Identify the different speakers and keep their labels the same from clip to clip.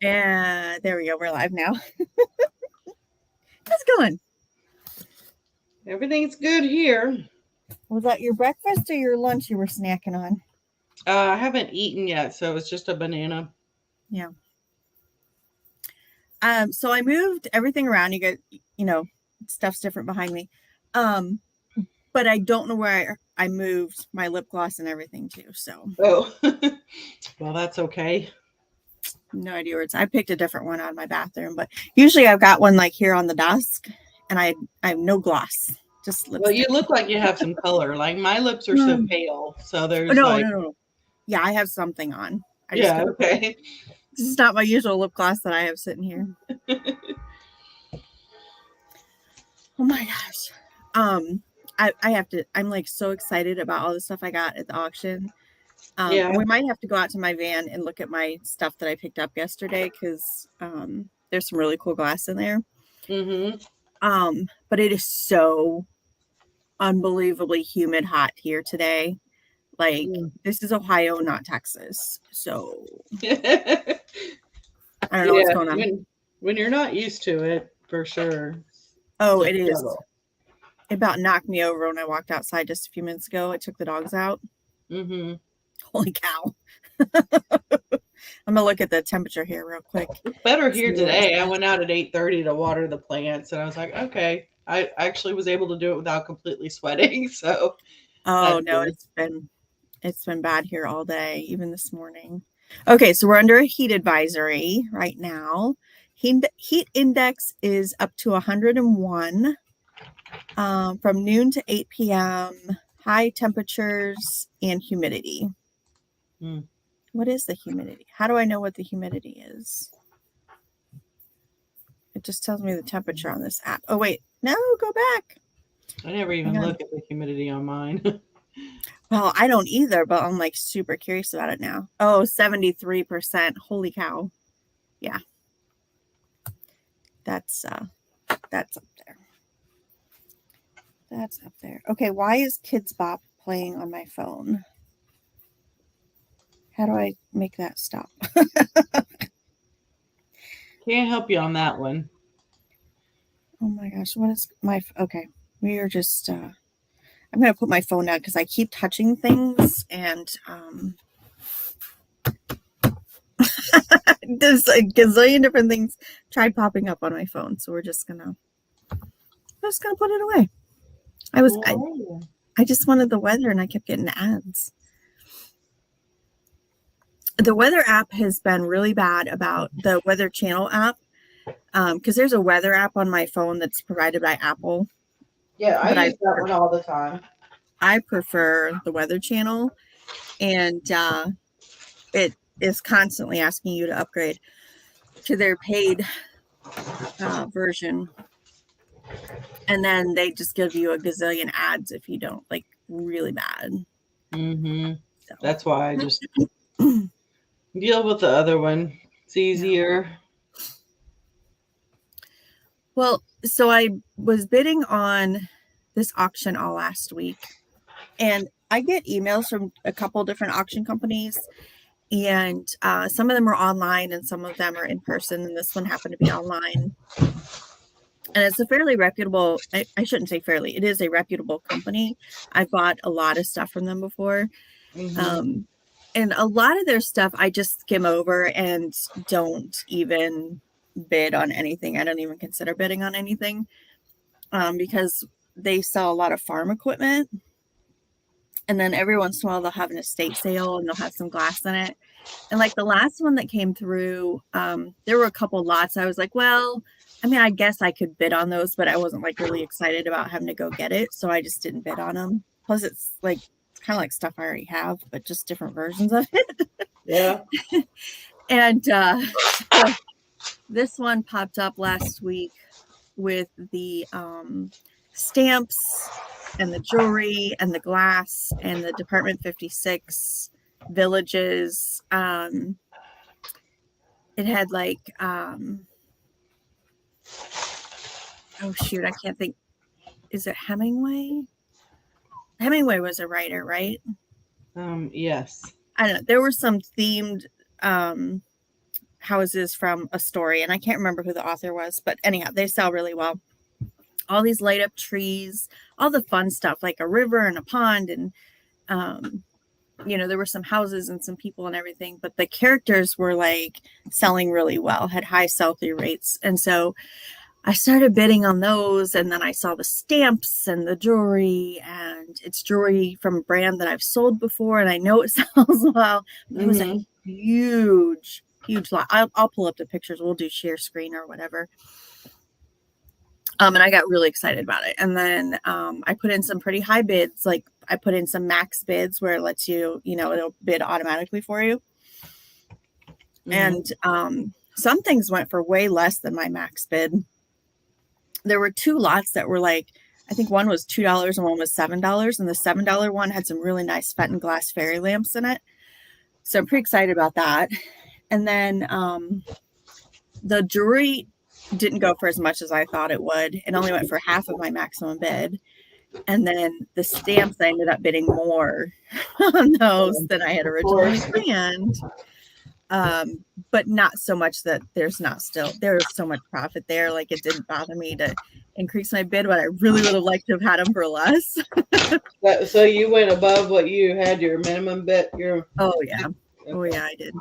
Speaker 1: And there we go. We're live now. How's it going?
Speaker 2: Everything's good here.
Speaker 1: Was that your breakfast or your lunch you were snacking on?
Speaker 2: I haven't eaten yet, so it's just a banana.
Speaker 1: Yeah. So I moved everything around. You get, stuff's different behind me. But I don't know where I moved my lip gloss and everything too. So
Speaker 2: Oh, well, that's okay.
Speaker 1: no idea where it's. I picked a different one out of my bathroom, but usually I've got one like here on the desk, and I have no gloss, just lipstick.
Speaker 2: Well, you look like you have some color. Like my lips are so pale, so there's
Speaker 1: No. Yeah, I have something on.
Speaker 2: Okay.
Speaker 1: This is not my usual lip gloss that I have sitting here. Oh my gosh. I have to, I'm like so excited about all the stuff I got at the auction. And we might have to go out to my van and look at my stuff that I picked up yesterday because there's some really cool glass in there. But it is so unbelievably humid hot here today. Like this is Ohio, not Texas. So I don't know what's going on.
Speaker 2: When you're not used to it, for sure.
Speaker 1: Oh, it is. It about knocked me over when I walked outside just a few minutes ago. I took the dogs out. Holy cow. I'm gonna look at the temperature here real quick.
Speaker 2: It's better here today. I went out at 8:30 to water the plants, and I was like, okay. I actually was able to do it without completely sweating. So,
Speaker 1: oh no, it's been bad here all day, even this morning. Okay, so we're under a heat advisory right now. Heat index is up to 101 from noon to 8 p.m. High temperatures and humidity. What is the humidity? How do I know what the humidity is? It just tells me the temperature on this app. Oh, wait. No, go back.
Speaker 2: I never even look at the humidity on mine.
Speaker 1: Well, I don't either, but I'm like super curious about it now. Oh, 73%. Holy cow. Yeah. That's up there. That's up there. Okay, why is Kids Bop playing on my phone? How do I make that stop?
Speaker 2: Can't help you on that one.
Speaker 1: Oh my gosh, what is okay. We are just I'm gonna put my phone down because I keep touching things and there's a gazillion different things tried popping up on my phone. So we're just gonna put it away. I just wanted the weather and I kept getting ads. The weather app has been really bad about the Weather Channel app because there's a weather app on my phone that's provided by Apple.
Speaker 2: Yeah, I use that one all the time.
Speaker 1: I prefer the Weather Channel, and it is constantly asking you to upgrade to their paid version. And then they just give you a gazillion ads if you don't, like really bad.
Speaker 2: So. That's why I just deal with the other one. It's easier.
Speaker 1: Yeah. Well, so I was bidding on this auction all last week, and I get emails from a couple different auction companies, and some of them are online and some of them are in person, and this one happened to be online. And it's a fairly reputable, I shouldn't say fairly, it is a reputable company. I've bought a lot of stuff from them before. And a lot of their stuff I just skim over and don't even bid on anything. I don't even consider bidding on anything because they sell a lot of farm equipment. And then every once in a while they'll have an estate sale and they'll have some glass in it. And like the last one that came through, there were a couple lots. I was like, well, I mean, I guess I could bid on those, but I wasn't like really excited about having to go get it. So I just didn't bid on them. Plus it's like, it's kind of like stuff I already have, but just different versions of it.
Speaker 2: Yeah.
Speaker 1: And this one popped up last week with the stamps and the jewelry and the glass and the Department 56 villages. It had like, oh shoot, I can't think. Is it Hemingway? Hemingway was a writer, right?
Speaker 2: Yes.
Speaker 1: I don't know. There were some themed houses from a story, and I can't remember who the author was, but anyhow, they sell really well. All these light up trees, all the fun stuff, like a river and a pond, and there were some houses and some people and everything, but the characters were like selling really well, had high sell-through rates. And so I started bidding on those, and then I saw the stamps and the jewelry, and it's jewelry from a brand that I've sold before, and I know it sells well. It was a huge lot. I'll pull up the pictures. We'll do share screen or whatever. And I got really excited about it. And then I put in some pretty high bids. Like I put in some max bids where it lets you, it'll bid automatically for you. And some things went for way less than my max bid. There were 2 lots that were like, I think one was $2 and one was $7. And the $7 one had some really nice Fenton glass fairy lamps in it. So I'm pretty excited about that. And then the jewelry didn't go for as much as I thought it would. It only went for half of my maximum bid. And then the stamps, I ended up bidding more on those than I had originally planned. But not so much that there's so much profit there. Like it didn't bother me to increase my bid, but I really would have liked to have had them for less.
Speaker 2: So you went above what you had your minimum bid?
Speaker 1: Oh yeah. Oh yeah, I did.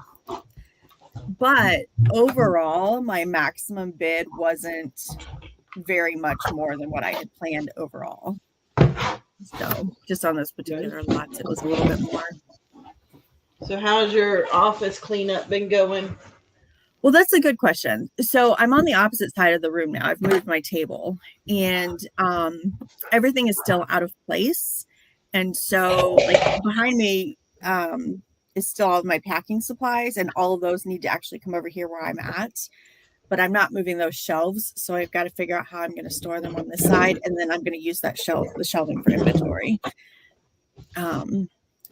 Speaker 1: But overall, my maximum bid wasn't very much more than what I had planned overall. So just on those particular lots, it was a little bit more.
Speaker 2: So how's your office cleanup been going?
Speaker 1: Well, that's a good question. So I'm on the opposite side of the room now. I've moved my table, and everything is still out of place. And so like behind me is still all of my packing supplies, and all of those need to actually come over here where I'm at. But I'm not moving those shelves, so I've got to figure out how I'm going to store them on this side, and then I'm going to use the shelving for inventory.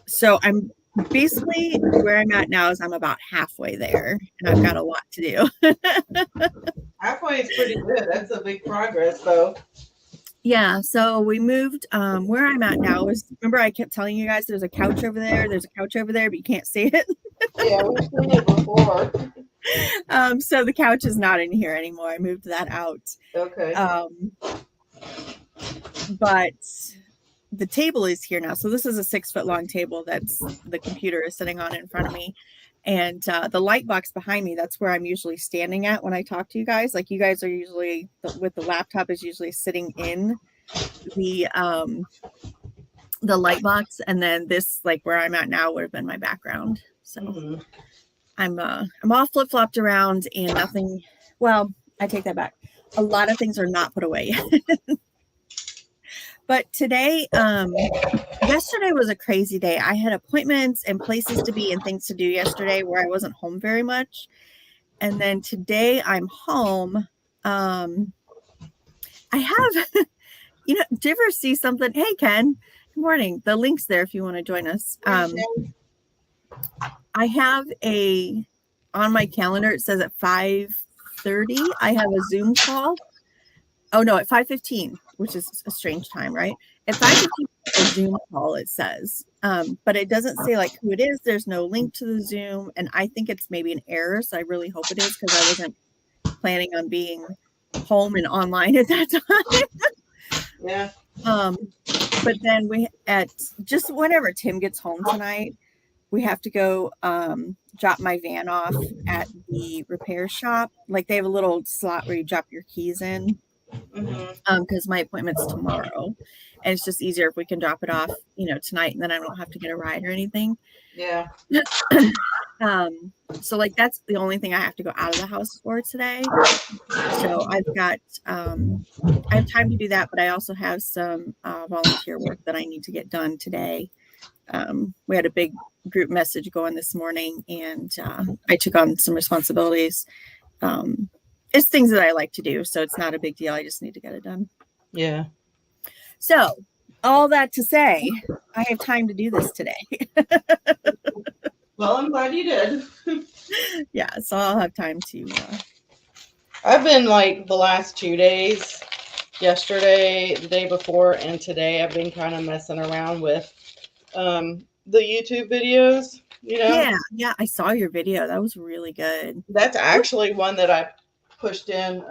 Speaker 1: So I'm basically where I'm at now is I'm about halfway there, and I've got a lot to do.
Speaker 2: Halfway is pretty good. That's a big progress, though.
Speaker 1: Yeah, so we moved. Where I'm at now is, remember I kept telling you guys there's a couch over there, but you can't see it.
Speaker 2: Yeah, we've seen it before.
Speaker 1: So the couch is not in here anymore. I moved that out.
Speaker 2: Okay.
Speaker 1: But the table is here now. So this is a 6-foot long table that's the computer is sitting on in front of me. And the light box behind me, that's where I'm usually standing at when I talk to you guys. Like you guys are usually, with the laptop is usually sitting in the light box. And then this, like where I'm at now, would have been my background. So I'm all flip-flopped around, and nothing, well, I take that back. A lot of things are not put away yet. But today, yesterday was a crazy day. I had appointments and places to be and things to do yesterday where I wasn't home very much. And then today I'm home. I have, do you ever see something? Hey, Ken, good morning. The link's there if you want to join us. I have on my calendar, it says at 5:30, I have a Zoom call. Oh no, at 5:15, which is a strange time, right? At 5:15, a Zoom call, it says, but it doesn't say like who it is. There's no link to the Zoom, and I think it's maybe an error. So I really hope it is, because I wasn't planning on being home and online at that time.
Speaker 2: Yeah.
Speaker 1: But then just whenever Tim gets home tonight, we have to go drop my van off at the repair shop. Like they have a little slot where you drop your keys in. Because my appointment's tomorrow, and it's just easier if we can drop it off, tonight, and then I don't have to get a ride or anything.
Speaker 2: Yeah.
Speaker 1: So like that's the only thing I have to go out of the house for today. So I've got I have time to do that, but I also have some volunteer work that I need to get done today. We had a big group message going this morning, and I took on some responsibilities. It's things that I like to do, so it's not a big deal. I just need to get it done.
Speaker 2: Yeah.
Speaker 1: So all that to say, I have time to do this today.
Speaker 2: Well, I'm glad you did.
Speaker 1: Yeah, so I'll have time to.
Speaker 2: I've been like the last 2 days, yesterday, the day before, and today, I've been kind of messing around with the YouTube videos. you know?
Speaker 1: Yeah, I saw your video. That was really good.
Speaker 2: That's actually one that I pushed in.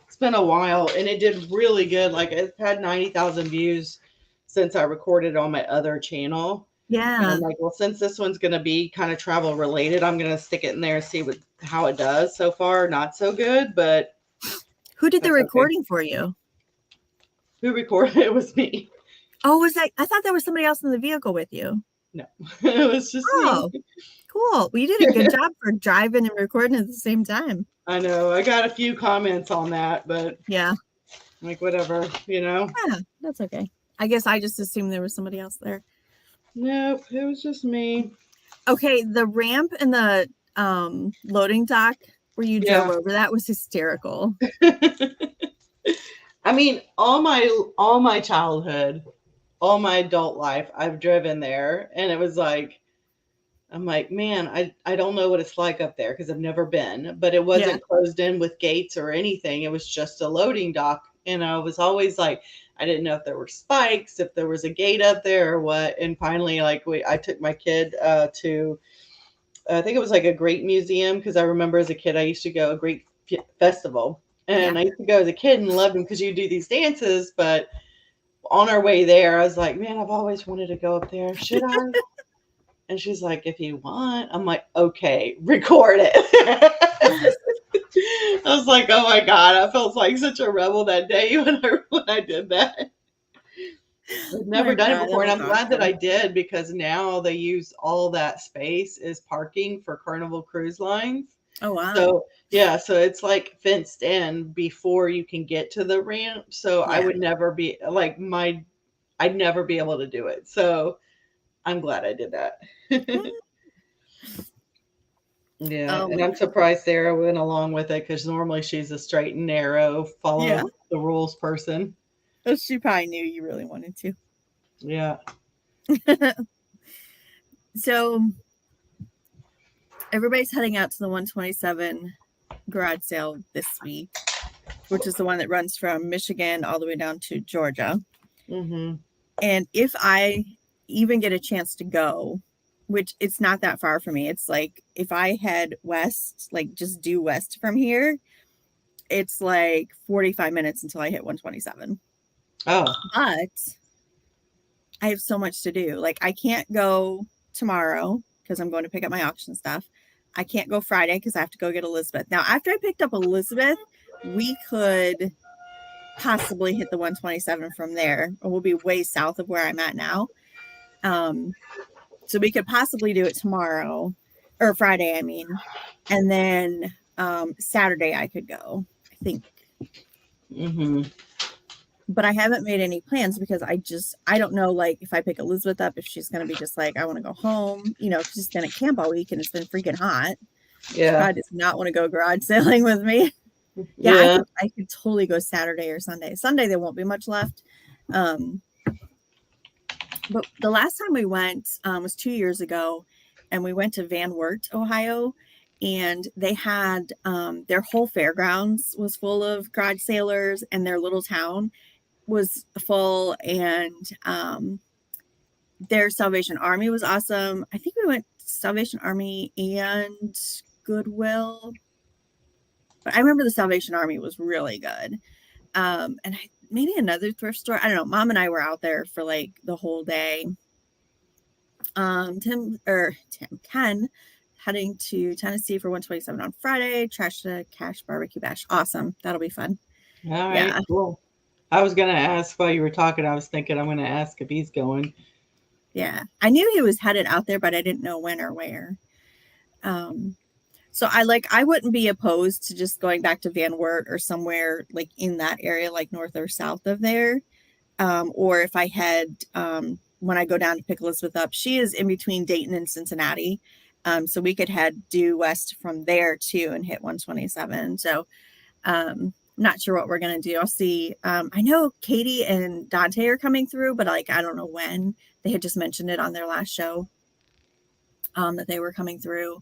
Speaker 2: It's been a while and it did really good. Like it had 90,000 views since I recorded on my other channel. And
Speaker 1: Yeah.
Speaker 2: I'm like, well, since this one's going to be kind of travel related, I'm going to stick it in there and see how it does. So far, not so good, but
Speaker 1: Who did the
Speaker 2: that's okay.
Speaker 1: recording for you?
Speaker 2: Who recorded it was me.
Speaker 1: Oh, was that? I thought there was somebody else in the vehicle with you.
Speaker 2: No, it was just me.
Speaker 1: Oh, cool. Well, you did a good job for driving and recording at the same time.
Speaker 2: I know. I got a few comments on that, but
Speaker 1: Yeah.
Speaker 2: like whatever, you know.
Speaker 1: Yeah, that's okay. I guess I just assumed there was somebody else there.
Speaker 2: Nope, it was just me.
Speaker 1: Okay, the ramp and the loading dock where you drove over, that was hysterical.
Speaker 2: I mean, all my childhood, all my adult life, I've driven there, and it was like, I'm like, man, I don't know what it's like up there because I've never been, but it wasn't closed in with gates or anything. It was just a loading dock. And I was always like, I didn't know if there were spikes, if there was a gate up there or what. And finally, like I took my kid to, I think it was like a grape museum because I remember as a kid, I used to go a grape festival. And I used to go as a kid and loved them because you do these dances. But on our way there, I was like, man, I've always wanted to go up there. Should I? And she's like, if you want. I'm like, okay, record it. I was like, oh my God, I felt like such a rebel that day when I did that. I've never done it before, and I'm glad that I did because now they use all that space as parking for Carnival Cruise Lines.
Speaker 1: Oh, wow.
Speaker 2: So, yeah, so it's like fenced in before you can get to the ramp. So I would never be like I'd never be able to do it. So I'm glad I did that. Yeah, and I'm surprised Sarah went along with it because normally she's a straight and narrow, follow the rules person.
Speaker 1: She probably knew you really wanted to.
Speaker 2: Yeah.
Speaker 1: So everybody's heading out to the 127 garage sale this week, which is the one that runs from Michigan all the way down to Georgia.
Speaker 2: Mm-hmm.
Speaker 1: And if I even get a chance to go, which it's not that far from me, it's like if I head west, like just due west from here, it's like 45 minutes until I hit 127.
Speaker 2: Oh.
Speaker 1: But I have so much to do. Like I can't go tomorrow because I'm going to pick up my auction stuff. I can't go Friday because I have to go get Elizabeth. Now, after I picked up Elizabeth, we could possibly hit the 127 from there. We'll be way south of where I'm at now. So we could possibly do it tomorrow or Friday, I mean. And then Saturday I could go, I think.
Speaker 2: Mm-hmm.
Speaker 1: But I haven't made any plans because I don't know, like, if I pick Elizabeth up, if she's going to be just like, I want to go home, you know, she's been at camp all week and it's been freaking hot. Yeah. She probably does not want to go garage sailing with me. Yeah. I could totally go Saturday or Sunday. Sunday, there won't be much left. But the last time we went was 2 years ago, and we went to Van Wert, Ohio, and they had their whole fairgrounds was full of garage sailors, and their little town was full, and their Salvation Army was awesome. I think we went to Salvation Army and Goodwill, but I remember the Salvation Army was really good. And maybe another thrift store. I don't know. Mom and I were out there for like the whole day. Ken heading to Tennessee for 127 on Friday. Trash to Cash Barbecue Bash. Awesome. That'll be fun.
Speaker 2: All right. Yeah. Cool. I was going to ask while you were talking, I was thinking I'm going to ask if he's going.
Speaker 1: Yeah. I knew he was headed out there, but I didn't know when or where. So I wouldn't be opposed to just going back to Van Wert or somewhere like in that area, like north or south of there. Or if I head, when I go down to pick Elizabeth up, she is in between Dayton and Cincinnati. So we could head due west from there too and hit 127. So not sure what we're going to do. I'll see. I know Katie and Dante are coming through, but like, I don't know when. They had just mentioned it on their last show that they were coming through.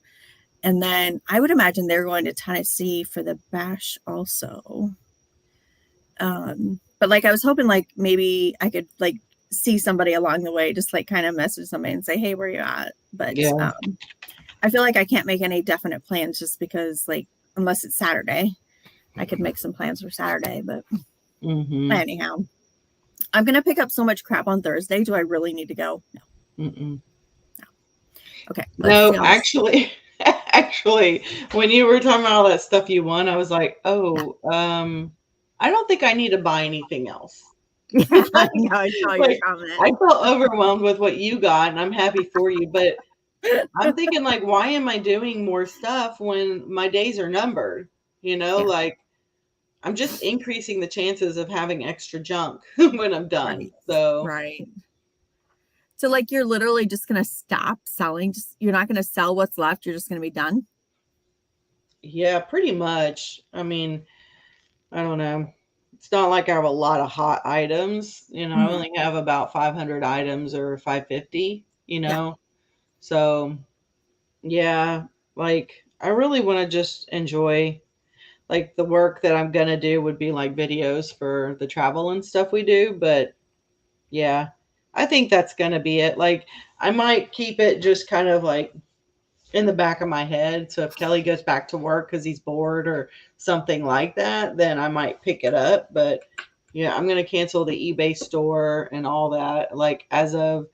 Speaker 1: And then I would imagine they're going to Tennessee for the bash also. But like I was hoping like maybe I could like see somebody along the way, just like kind of message somebody and say, hey, where you at? But
Speaker 2: Yeah.
Speaker 1: I feel like I can't make any definite plans just because, like, unless it's Saturday, I could make some plans for Saturday. But anyhow, I'm going to pick up so much crap on Thursday. Do I really need to go? No.
Speaker 2: Mm-mm.
Speaker 1: Okay. Let's
Speaker 2: No,
Speaker 1: see how this.
Speaker 2: actually, when you were talking about all that stuff you won, I was like,
Speaker 1: Yeah.
Speaker 2: oh, I don't think I need to buy anything else.
Speaker 1: Yeah. I know. I saw your
Speaker 2: Like,
Speaker 1: comment.
Speaker 2: I felt overwhelmed with what you got, and I'm happy for you. But I'm thinking, like, why am I doing more stuff when my days are numbered?
Speaker 1: Yeah.
Speaker 2: Like, I'm just increasing the chances of having extra junk when I'm done.
Speaker 1: Right.
Speaker 2: So,
Speaker 1: Right. So, like, you're literally just going to stop selling. Just you're not going to sell what's left. You're just going to be done.
Speaker 2: yeah, pretty much. I mean, I don't know. It's not like I have a lot of hot items. I
Speaker 1: Mm-hmm.
Speaker 2: only have about 500 items or 550,
Speaker 1: Yeah.
Speaker 2: So, yeah, like I really want to just enjoy like the work that I'm going to do would be like videos for the travel and stuff we do, but yeah, I think that's going to be it. Like I might keep it just kind of like in the back of my head. So if Kelly goes back to work because he's bored or something like that, then I might pick it up. But yeah, I'm going to cancel the eBay store and all that like as of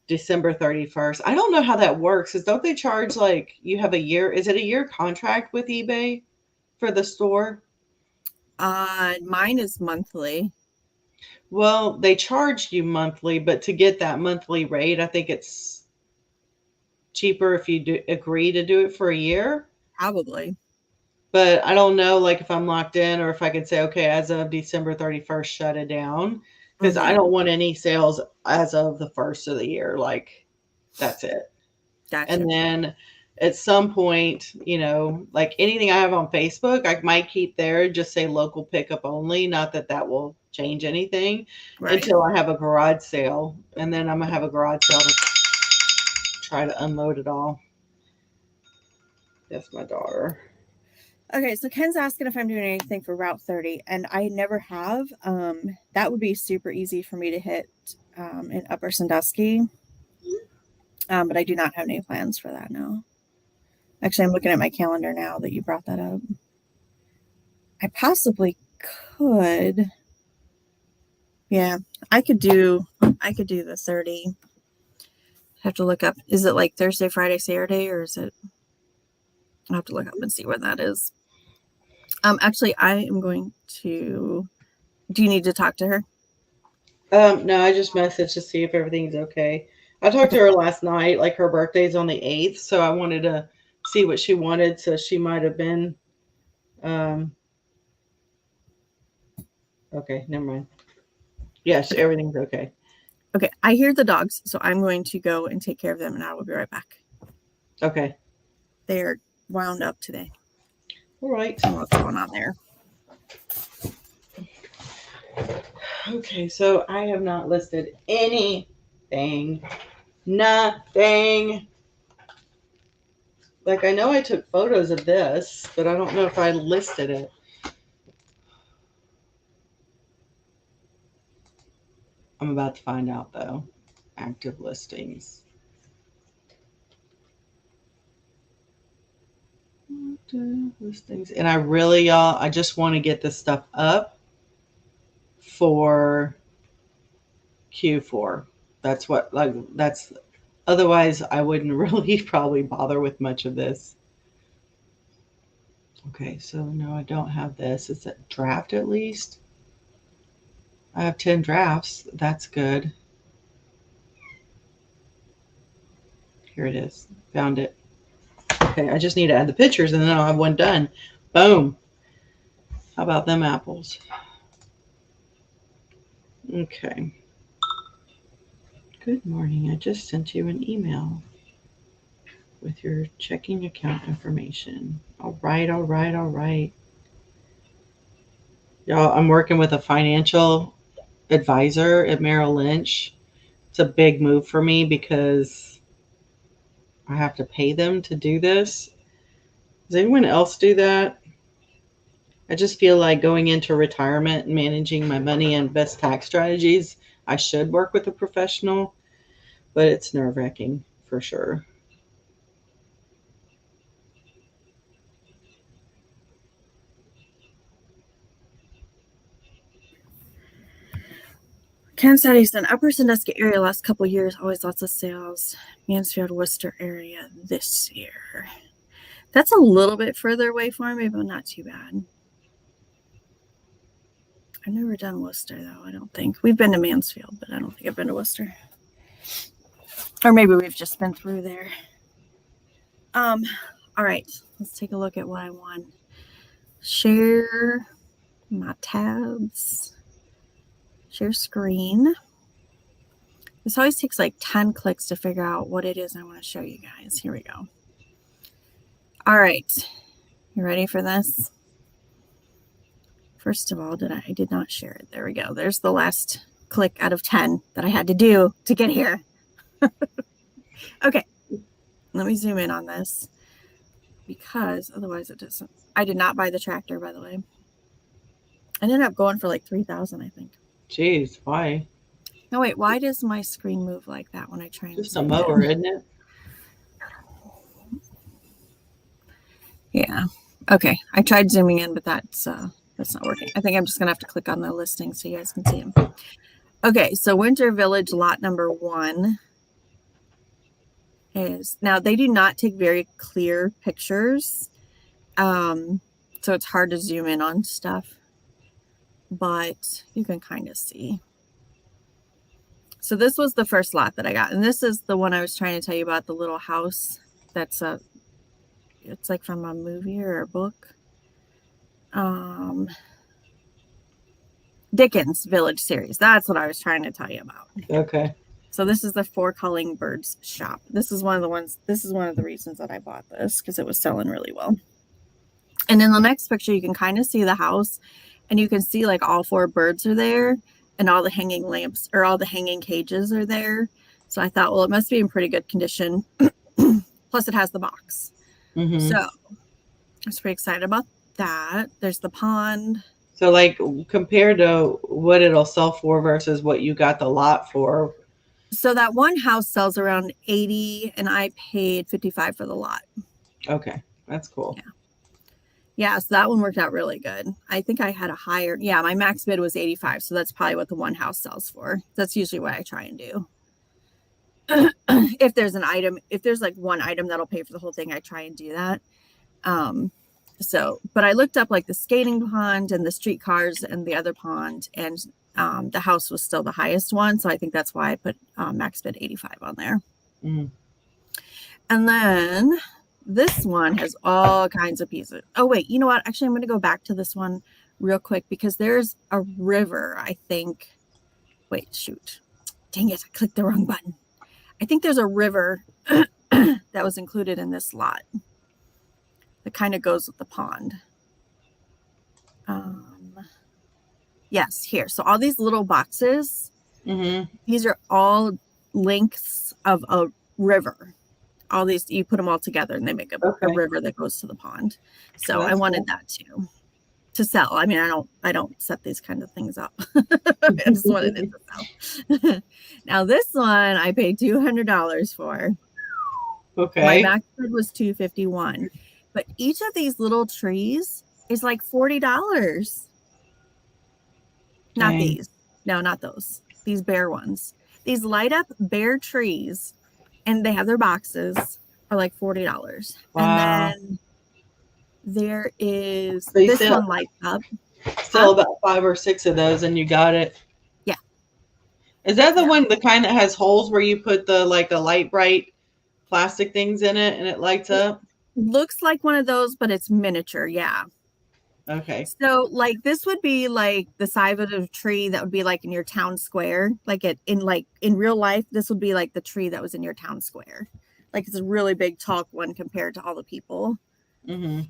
Speaker 2: December 31st. I don't know how that works. Is don't they charge like you have a year? Is it a year contract with eBay for the store?
Speaker 1: Mine is monthly.
Speaker 2: Well, they charge you monthly, but to get that monthly rate, I think it's cheaper if you do agree to do it for a year.
Speaker 1: Probably.
Speaker 2: But I don't know, like, if I'm locked in or if I can say, okay, as of December 31st, shut it down. Because I
Speaker 1: Mm-hmm.
Speaker 2: don't want any sales as of the first of the year. Like, that's it.
Speaker 1: Gotcha.
Speaker 2: And then at some point, like anything I have on Facebook, I might keep there, just say local pickup only. Not that that will change anything
Speaker 1: Right.
Speaker 2: until I have a garage sale. And then I'm going to have a garage sale to try to unload it all. That's my daughter.
Speaker 1: Okay, so Ken's asking if I'm doing anything for Route 30, and I never have. That would be super easy for me to hit in Upper Sandusky, but I do not have any plans for that now. Actually, I'm looking at my calendar now that you brought that up. I possibly could. Yeah, I could do. I could do the 30. Have to look up. Is it like Thursday, Friday, Saturday, or is it? I'll have to look up and see where that is. Actually, I am going to. Do you need to talk to her?
Speaker 2: No, I just messaged to see if everything's okay. I talked to
Speaker 1: Okay.
Speaker 2: her last night, like her birthday's on the 8th, so I wanted to see what she wanted. So she might have been, um, okay, never mind. Yes,
Speaker 1: Okay.
Speaker 2: everything's okay.
Speaker 1: Okay. I hear the dogs, so I'm going to go and take care of them, and I will be right back.
Speaker 2: Okay.
Speaker 1: They are wound up today.
Speaker 2: All right.
Speaker 1: I don't know what's going on there.
Speaker 2: Okay, so I have not listed anything. Nothing. Like, I know I took photos of this, but I don't know if I listed it. I'm about to find out, though. Active listings. Active listings. And I really, y'all, I just want to get this stuff up for Q4. That's what, like, that's, otherwise, I wouldn't really probably bother with much of this. Okay, so no, I don't have this. It's a draft at least. I have 10 drafts. That's good. Here it is. Found it. Okay, I just need to add the pictures and then I'll have one done. Boom. How about them apples? Okay. Good morning. I just sent you an email with your checking account information. All right, all right, all right. Y'all, I'm working with a financial advisor at Merrill Lynch. It's a big move for me because I have to pay them to do this. Does anyone else do that? I just feel like going into retirement and managing my money and best tax strategies, I should work with a professional, but it's nerve-wracking for sure.
Speaker 1: Kansas City, Upper Sandusky area last couple of years, always lots of sales. Mansfield, Worcester area this year. That's a little bit further away for me, but not too bad. I've never done Worcester, though, I don't think. We've been to Mansfield, but I don't think I've been to Worcester. Or maybe we've just been through there. All right, let's take a look at what I want. Share my tabs. Share screen. This always takes like 10 clicks to figure out what it is I want to show you guys. Here we go. All right, you ready for this? First of all, I did not share it. There we go. There's the last click out of 10 that I had to do to get here. Okay, let me zoom in on this because otherwise it doesn't. I did not buy the tractor, by the way. I ended up going for like $3,000, I think.
Speaker 2: Jeez, why?
Speaker 1: No, wait, why does my screen move like that when I try and
Speaker 2: Just a mower, isn't it?
Speaker 1: Yeah. Okay, I tried zooming in, but that's not working. I think I'm just gonna have to click on the listing so you guys can see them. Okay, so Winter Village lot number 1 is, now they do not take very clear pictures, so it's hard to zoom in on stuff, but you can kind of see. So this was the first lot that I got, and this is the one I was trying to tell you about, the little house that's it's like from a movie or a book. Dickens Village series. That's what I was trying to tell you about.
Speaker 2: Okay.
Speaker 1: So this is the Four Calling Birds shop. This is one of the reasons that I bought this, because it was selling really well. And in the next picture, you can kind of see the house, and you can see like all 4 birds are there, and all the hanging lamps or all the hanging cages are there. So I thought, well, it must be in pretty good condition. Plus it has the box.
Speaker 2: Mm-hmm.
Speaker 1: So I was pretty excited about that. There's the pond.
Speaker 2: So like compared to what it'll sell for versus what you got the lot for.
Speaker 1: So that one house sells around 80 and I paid 55 for the lot.
Speaker 2: Okay. That's cool.
Speaker 1: Yeah, so that one worked out really good. I think I had a higher, my max bid was 85. So that's probably what the one house sells for. That's usually what I try and do. If there's like one item that'll pay for the whole thing, I try and do that. But I looked up like the skating pond and the streetcars and the other pond, and the house was still the highest one. So I think that's why I put max bid 85 on there.
Speaker 2: Mm.
Speaker 1: And then this one has all kinds of pieces. Oh, wait, you know what? Actually, I'm going to go back to this one real quick because there's a river, I think. Wait, shoot. Dang it. I clicked the wrong button. I think there's a river that was included in this lot that kind of goes with the pond. Yes, here. So all these little boxes, these are all lengths of a river. All these, you put them all together and they make a river that goes to the pond. So I wanted that too, to sell. I mean, I don't set these kind of things up. I just wanted it to sell. Now this one I paid $200 for.
Speaker 2: Okay.
Speaker 1: My max bid was $251. But each of these little trees is like $40. Not these. No, not those. These bare ones. These light up bare trees, and they have their boxes, are like $40.
Speaker 2: Wow.
Speaker 1: And then there is this one lights up.
Speaker 2: Sell about 5 or 6 of those, and you got it.
Speaker 1: Yeah.
Speaker 2: Is that the kind that has holes where you put the light bright plastic things in it and it lights up?
Speaker 1: Looks like one of those, but it's miniature. Yeah.
Speaker 2: Okay.
Speaker 1: So like this would be like the size of a tree that would be like in your town square. Like in real life, this would be like the tree that was in your town square. Like it's a really big tall one compared to all the people.
Speaker 2: Mm-hmm.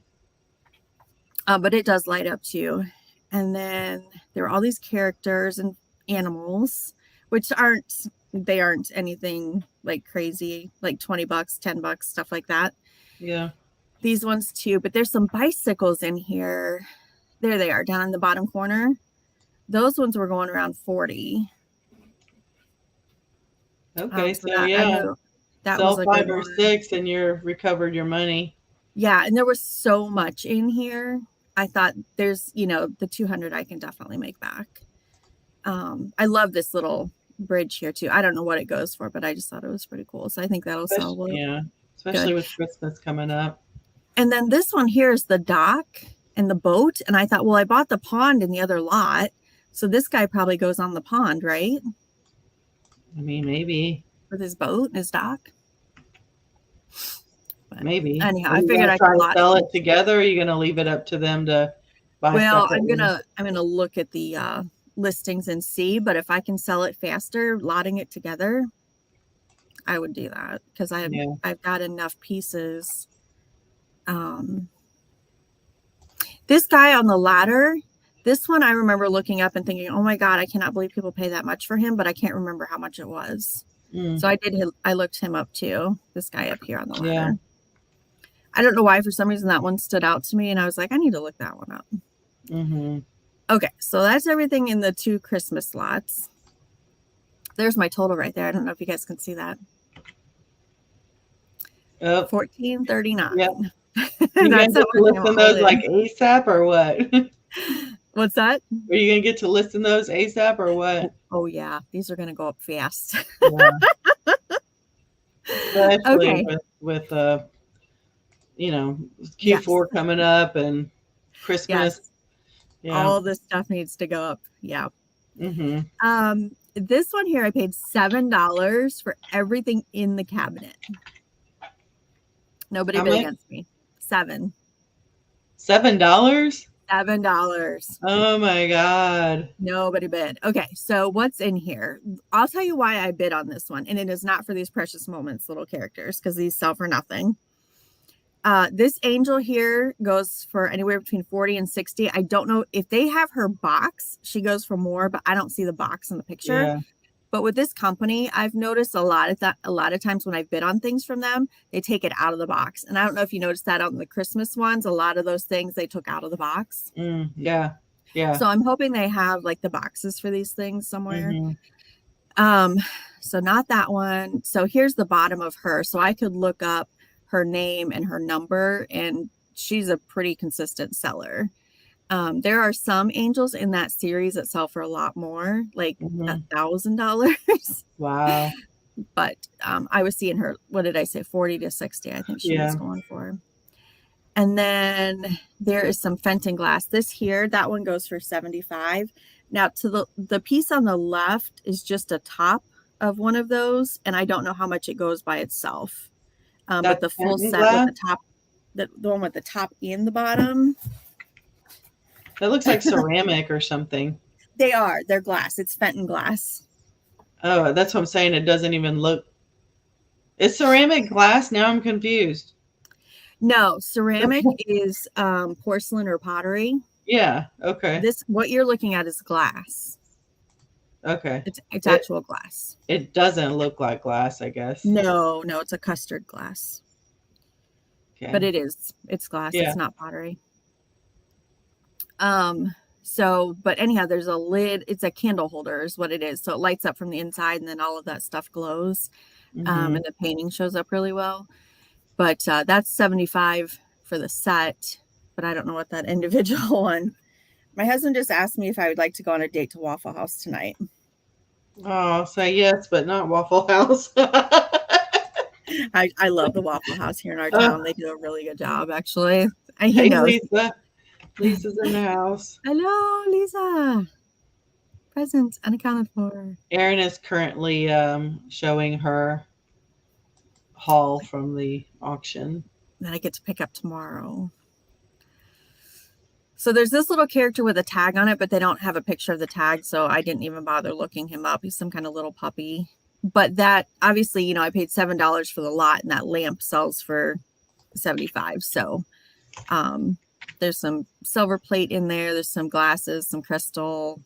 Speaker 1: But it does light up too. And then there are all these characters and animals, which aren't anything like crazy, like $20, $10, stuff like that.
Speaker 2: Yeah.
Speaker 1: These ones too, but there's some bicycles in here. There they are down in the bottom corner. Those ones were going around 40.
Speaker 2: Okay,
Speaker 1: So
Speaker 2: so
Speaker 1: that I
Speaker 2: yeah,
Speaker 1: knew that was
Speaker 2: sell
Speaker 1: a
Speaker 2: 5
Speaker 1: good
Speaker 2: or
Speaker 1: one.
Speaker 2: 6 and you're recovered your money.
Speaker 1: Yeah, and there was so much in here. I thought there's, the 200 I can definitely make back. I love this little bridge here too. I don't know what it goes for, but I just thought it was pretty cool. So I think that'll sell well.
Speaker 2: Yeah, especially
Speaker 1: Good.
Speaker 2: with Christmas coming up.
Speaker 1: And then this one here is the dock and the boat. And I thought, well, I bought the pond in the other lot. So this guy probably goes on the pond, right?
Speaker 2: I mean, maybe.
Speaker 1: With his boat and his dock. But
Speaker 2: Maybe.
Speaker 1: anyhow,
Speaker 2: Are
Speaker 1: I
Speaker 2: you
Speaker 1: figured
Speaker 2: gonna
Speaker 1: I
Speaker 2: try
Speaker 1: could
Speaker 2: to
Speaker 1: lot
Speaker 2: sell it
Speaker 1: each.
Speaker 2: together, or are you gonna leave it up to them to buy
Speaker 1: Well,
Speaker 2: separately?
Speaker 1: I'm gonna look at the listings and see, but if I can sell it faster, lotting it together, I would do that because
Speaker 2: Yeah.
Speaker 1: I've got enough pieces. Um, this guy on the ladder, this one I remember looking up and thinking, oh my God, I cannot believe people pay that much for him, but I can't remember how much it was.
Speaker 2: Mm,
Speaker 1: So I looked him up too, this guy up here on the
Speaker 2: yeah.
Speaker 1: ladder. I don't know why, for some reason that one stood out to me and I was like, I need to look that one up.
Speaker 2: Mm-hmm.
Speaker 1: Okay, so that's everything in the 2 Christmas lots. There's my total right there. I don't know if you guys can see that.
Speaker 2: Oh, yeah.
Speaker 1: $14.39.
Speaker 2: You gonna
Speaker 1: That's
Speaker 2: get
Speaker 1: how
Speaker 2: to
Speaker 1: much I'm
Speaker 2: listen
Speaker 1: all
Speaker 2: those like
Speaker 1: in.
Speaker 2: ASAP or what?
Speaker 1: What's that?
Speaker 2: Are you gonna get to listen those ASAP or what?
Speaker 1: Oh yeah, these are gonna go up fast.
Speaker 2: Yeah, especially
Speaker 1: Okay.
Speaker 2: with you know,
Speaker 1: Yes.
Speaker 2: Q4 coming up and Christmas.
Speaker 1: Yes.
Speaker 2: Yeah.
Speaker 1: All this stuff needs to go up. Yeah.
Speaker 2: Mm-hmm.
Speaker 1: This one here, I paid $7 for everything in the cabinet. Nobody
Speaker 2: How
Speaker 1: bid
Speaker 2: much?
Speaker 1: against me. $7.
Speaker 2: $7?
Speaker 1: $7.
Speaker 2: Oh my God.
Speaker 1: Nobody bid. Okay, so what's in here? I'll tell you why I bid on this one, and it is not for these precious moments little characters because these sell for nothing. This angel here goes for anywhere between 40 and 60. I don't know if they have her box, she goes for more, but I don't see the box in the picture.
Speaker 2: Yeah.
Speaker 1: But with this company, I've noticed a lot of times when I bid on things from them, they take it out of the box. And I don't know if you noticed that on the Christmas ones, a lot of those things they took out of the box.
Speaker 2: Yeah. Yeah.
Speaker 1: So I'm hoping they have like the boxes for these things somewhere.
Speaker 2: Mm-hmm.
Speaker 1: So not that one. So here's the bottom of her. So I could look up her name and her number, and she's a pretty consistent seller. There are some angels in that series that sell for a lot more, like
Speaker 2: Mm-hmm.
Speaker 1: $1,000.
Speaker 2: Wow.
Speaker 1: But I was seeing her, what did I say, 40 to 60, I think she was
Speaker 2: Yeah.
Speaker 1: going for. And then there is some Fenton glass. This here, that one goes for 75. Now to the piece on the left is just a top of one of those, and I don't know how much it goes by itself. But
Speaker 2: That's
Speaker 1: the full
Speaker 2: Fenton
Speaker 1: set with
Speaker 2: glass?
Speaker 1: the top, the one with the top and the bottom,
Speaker 2: That looks like ceramic or something.
Speaker 1: they're glass. It's Fenton glass.
Speaker 2: Oh, that's what I'm saying. It doesn't even look. It's ceramic glass. Now I'm confused.
Speaker 1: No, ceramic is porcelain or pottery.
Speaker 2: Yeah. Okay.
Speaker 1: What you're looking at is glass.
Speaker 2: Okay.
Speaker 1: It's
Speaker 2: It
Speaker 1: actual glass.
Speaker 2: it doesn't look like glass, I guess.
Speaker 1: No, it's a custard glass. But
Speaker 2: Okay.
Speaker 1: it's glass.
Speaker 2: Yeah.
Speaker 1: It's not pottery. But anyhow, there's a lid. It's a candle holder is what it is. So it lights up from the inside and then all of that stuff glows.
Speaker 2: Mm-hmm.
Speaker 1: And the painting shows up really well. But that's 75 for the set. But I don't know what that individual one. My husband just asked me if I would like to go on a date to Waffle House tonight.
Speaker 2: Oh, say yes, but not Waffle House.
Speaker 1: I love the Waffle House here in our
Speaker 2: Oh,
Speaker 1: town. They do a really good job, actually. And he
Speaker 2: hey,
Speaker 1: knows.
Speaker 2: Lisa. Lisa's in the house.
Speaker 1: Hello, Lisa. Present unaccounted for.
Speaker 2: Erin is currently showing her haul from the auction.
Speaker 1: That I get to pick up tomorrow. So there's this little character with a tag on it, but they don't have a picture of the tag, so I didn't even bother looking him up. He's some kind of little puppy. But that, obviously, I paid $7 for the lot, and that lamp sells for 75. So there's some silver plate in there. There's some glasses, some crystal.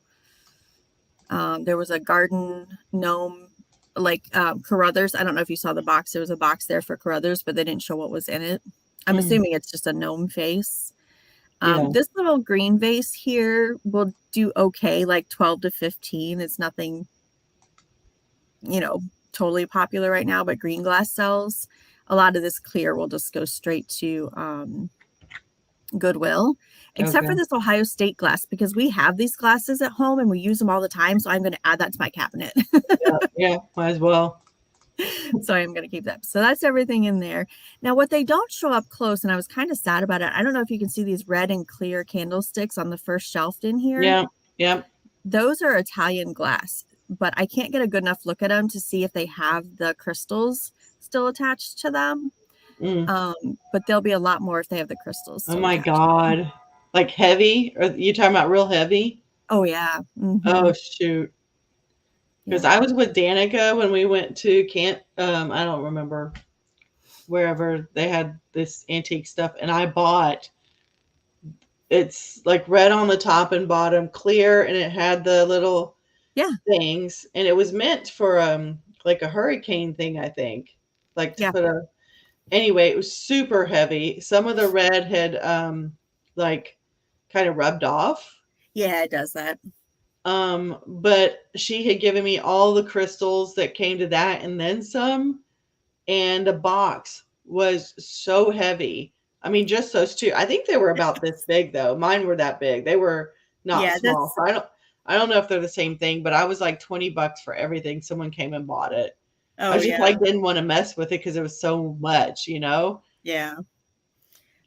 Speaker 1: There was a garden gnome, like Carruthers. I don't know if you saw the box. There was a box there for Carruthers, but they didn't show what was in it. I'm assuming it's just a gnome face.
Speaker 2: Yeah.
Speaker 1: This little green vase here will do okay, like 12 to 15. It's nothing, totally popular right now, but green glass sells. A lot of this clear will just go straight to Goodwill, except
Speaker 2: Okay.
Speaker 1: for this Ohio State glass, because we have these glasses at home and we use them all the time. So I'm going to add that to my cabinet.
Speaker 2: Yeah, might as well.
Speaker 1: So I'm going to keep that. So that's everything in there. Now, what they don't show up close, and I was kind of sad about it. I don't know if you can see these red and clear candlesticks on the first shelf in here.
Speaker 2: Yeah.
Speaker 1: Those are Italian glass, but I can't get a good enough look at them to see if they have the crystals still attached to them. But there'll be a lot more if they have the crystals.
Speaker 2: Oh my God. Like heavy? Or you talking about real heavy?
Speaker 1: Oh yeah.
Speaker 2: Oh shoot. Because I was with Danica when we went to I don't remember, wherever they had this antique stuff, and I bought, it's like red on the top and bottom, clear, and it had the little things, and it was meant for like a hurricane thing, I think, like to put anyway, it was super heavy. Some of the red had like kind of rubbed off.
Speaker 1: Yeah, it does that.
Speaker 2: But she had given me all the crystals that came to that and then some, and the box was so heavy. I mean, just those two. I think they were about this big though. Mine were that big. They were not small. So I don't know if they're the same thing, but I was like $20 for everything. Someone came and bought it.
Speaker 1: Oh,
Speaker 2: I just like didn't want to mess with it because it was so much, you know?
Speaker 1: Yeah.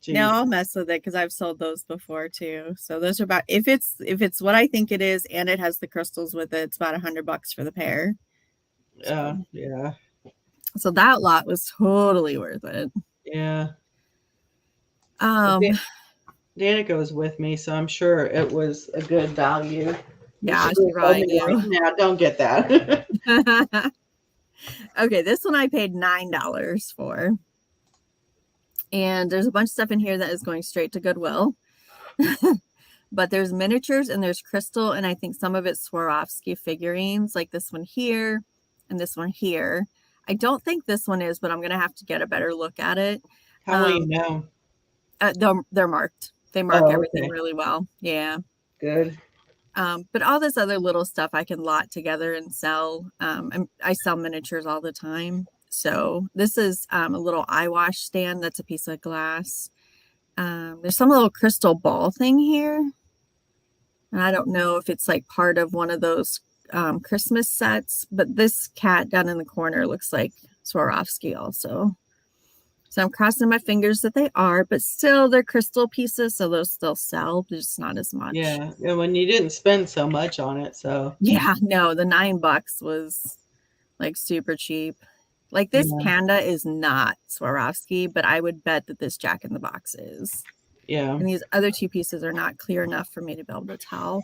Speaker 2: Jeez.
Speaker 1: No, I'll mess with it because I've sold those before too. So those are about, if it's what I think it is and it has the crystals with it, it's about $100 for the pair.
Speaker 2: Yeah. Yeah.
Speaker 1: So that lot was totally worth it.
Speaker 2: Yeah. Danica was with me, so I'm sure it was a good value.
Speaker 1: Yeah, she probably knew.
Speaker 2: Yeah, don't get that.
Speaker 1: Okay, this one I paid $9 for. And there's a bunch of stuff in here that is going straight to Goodwill. But there's miniatures and there's crystal, and I think some of it's Swarovski figurines, like this one here and this one here. I don't think this one is, but I'm going to have to get a better look at it.
Speaker 2: How will you know?
Speaker 1: They're marked. They mark everything really well. Yeah.
Speaker 2: Good.
Speaker 1: But all this other little stuff I can lot together and sell. I sell miniatures all the time. So this is a little eye wash stand. That's a piece of glass. There's some little crystal ball thing here. And I don't know if it's like part of one of those Christmas sets, but this cat down in the corner looks like Swarovski also. So I'm crossing my fingers that they are, but still they're crystal pieces, so those still sell, but just not as much.
Speaker 2: Yeah, and when you didn't spend so much on it, so
Speaker 1: yeah, no, the $9 was like super cheap. Like this panda is not Swarovski, but I would bet that this Jack in the Box is.
Speaker 2: Yeah.
Speaker 1: And these other two pieces are not clear enough for me to be able to tell.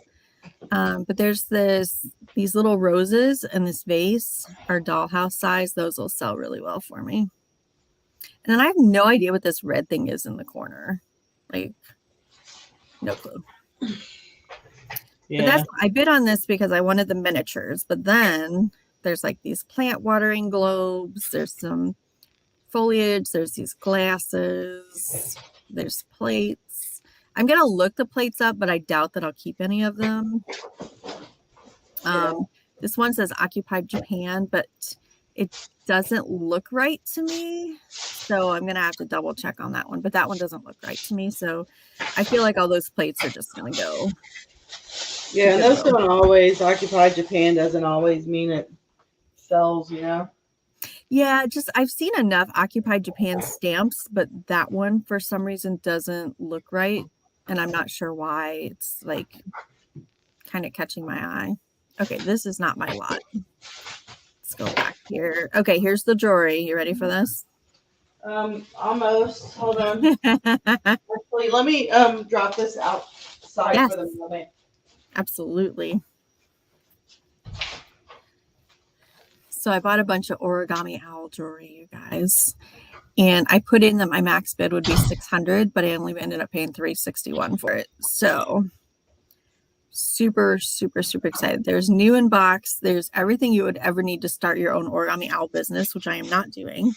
Speaker 1: But there's these little roses and this vase are dollhouse size. Those will sell really well for me. And then I have no idea what this red thing is in the corner. Like, no clue. Yeah. But I bid on this because I wanted the miniatures. But then there's like these plant watering globes. There's some foliage. There's these glasses. There's plates. I'm going to look the plates up, but I doubt that I'll keep any of them. This one says Occupied Japan, but it doesn't look right to me. So I'm going to have to double check on that one. But that one doesn't look right to me. So I feel like all those plates are just going to go.
Speaker 2: Yeah, and those don't always, Occupied Japan doesn't always mean it sells, you know?
Speaker 1: Yeah, just I've seen enough Occupied Japan stamps, but that one for some reason doesn't look right. And I'm not sure why. It's like kind of catching my eye. Okay, this is not my lot. Let's go back here. Okay, here's the jewelry. You ready for this?
Speaker 2: Almost. Hold on. Actually, let me drop this outside for the moment.
Speaker 1: Absolutely. So I bought a bunch of origami owl jewelry, you guys. And I put in that my max bid would be $600, but I only ended up paying $361 for it. So super, super, super excited. There's new in box. There's everything you would ever need to start your own origami owl business, which I am not doing.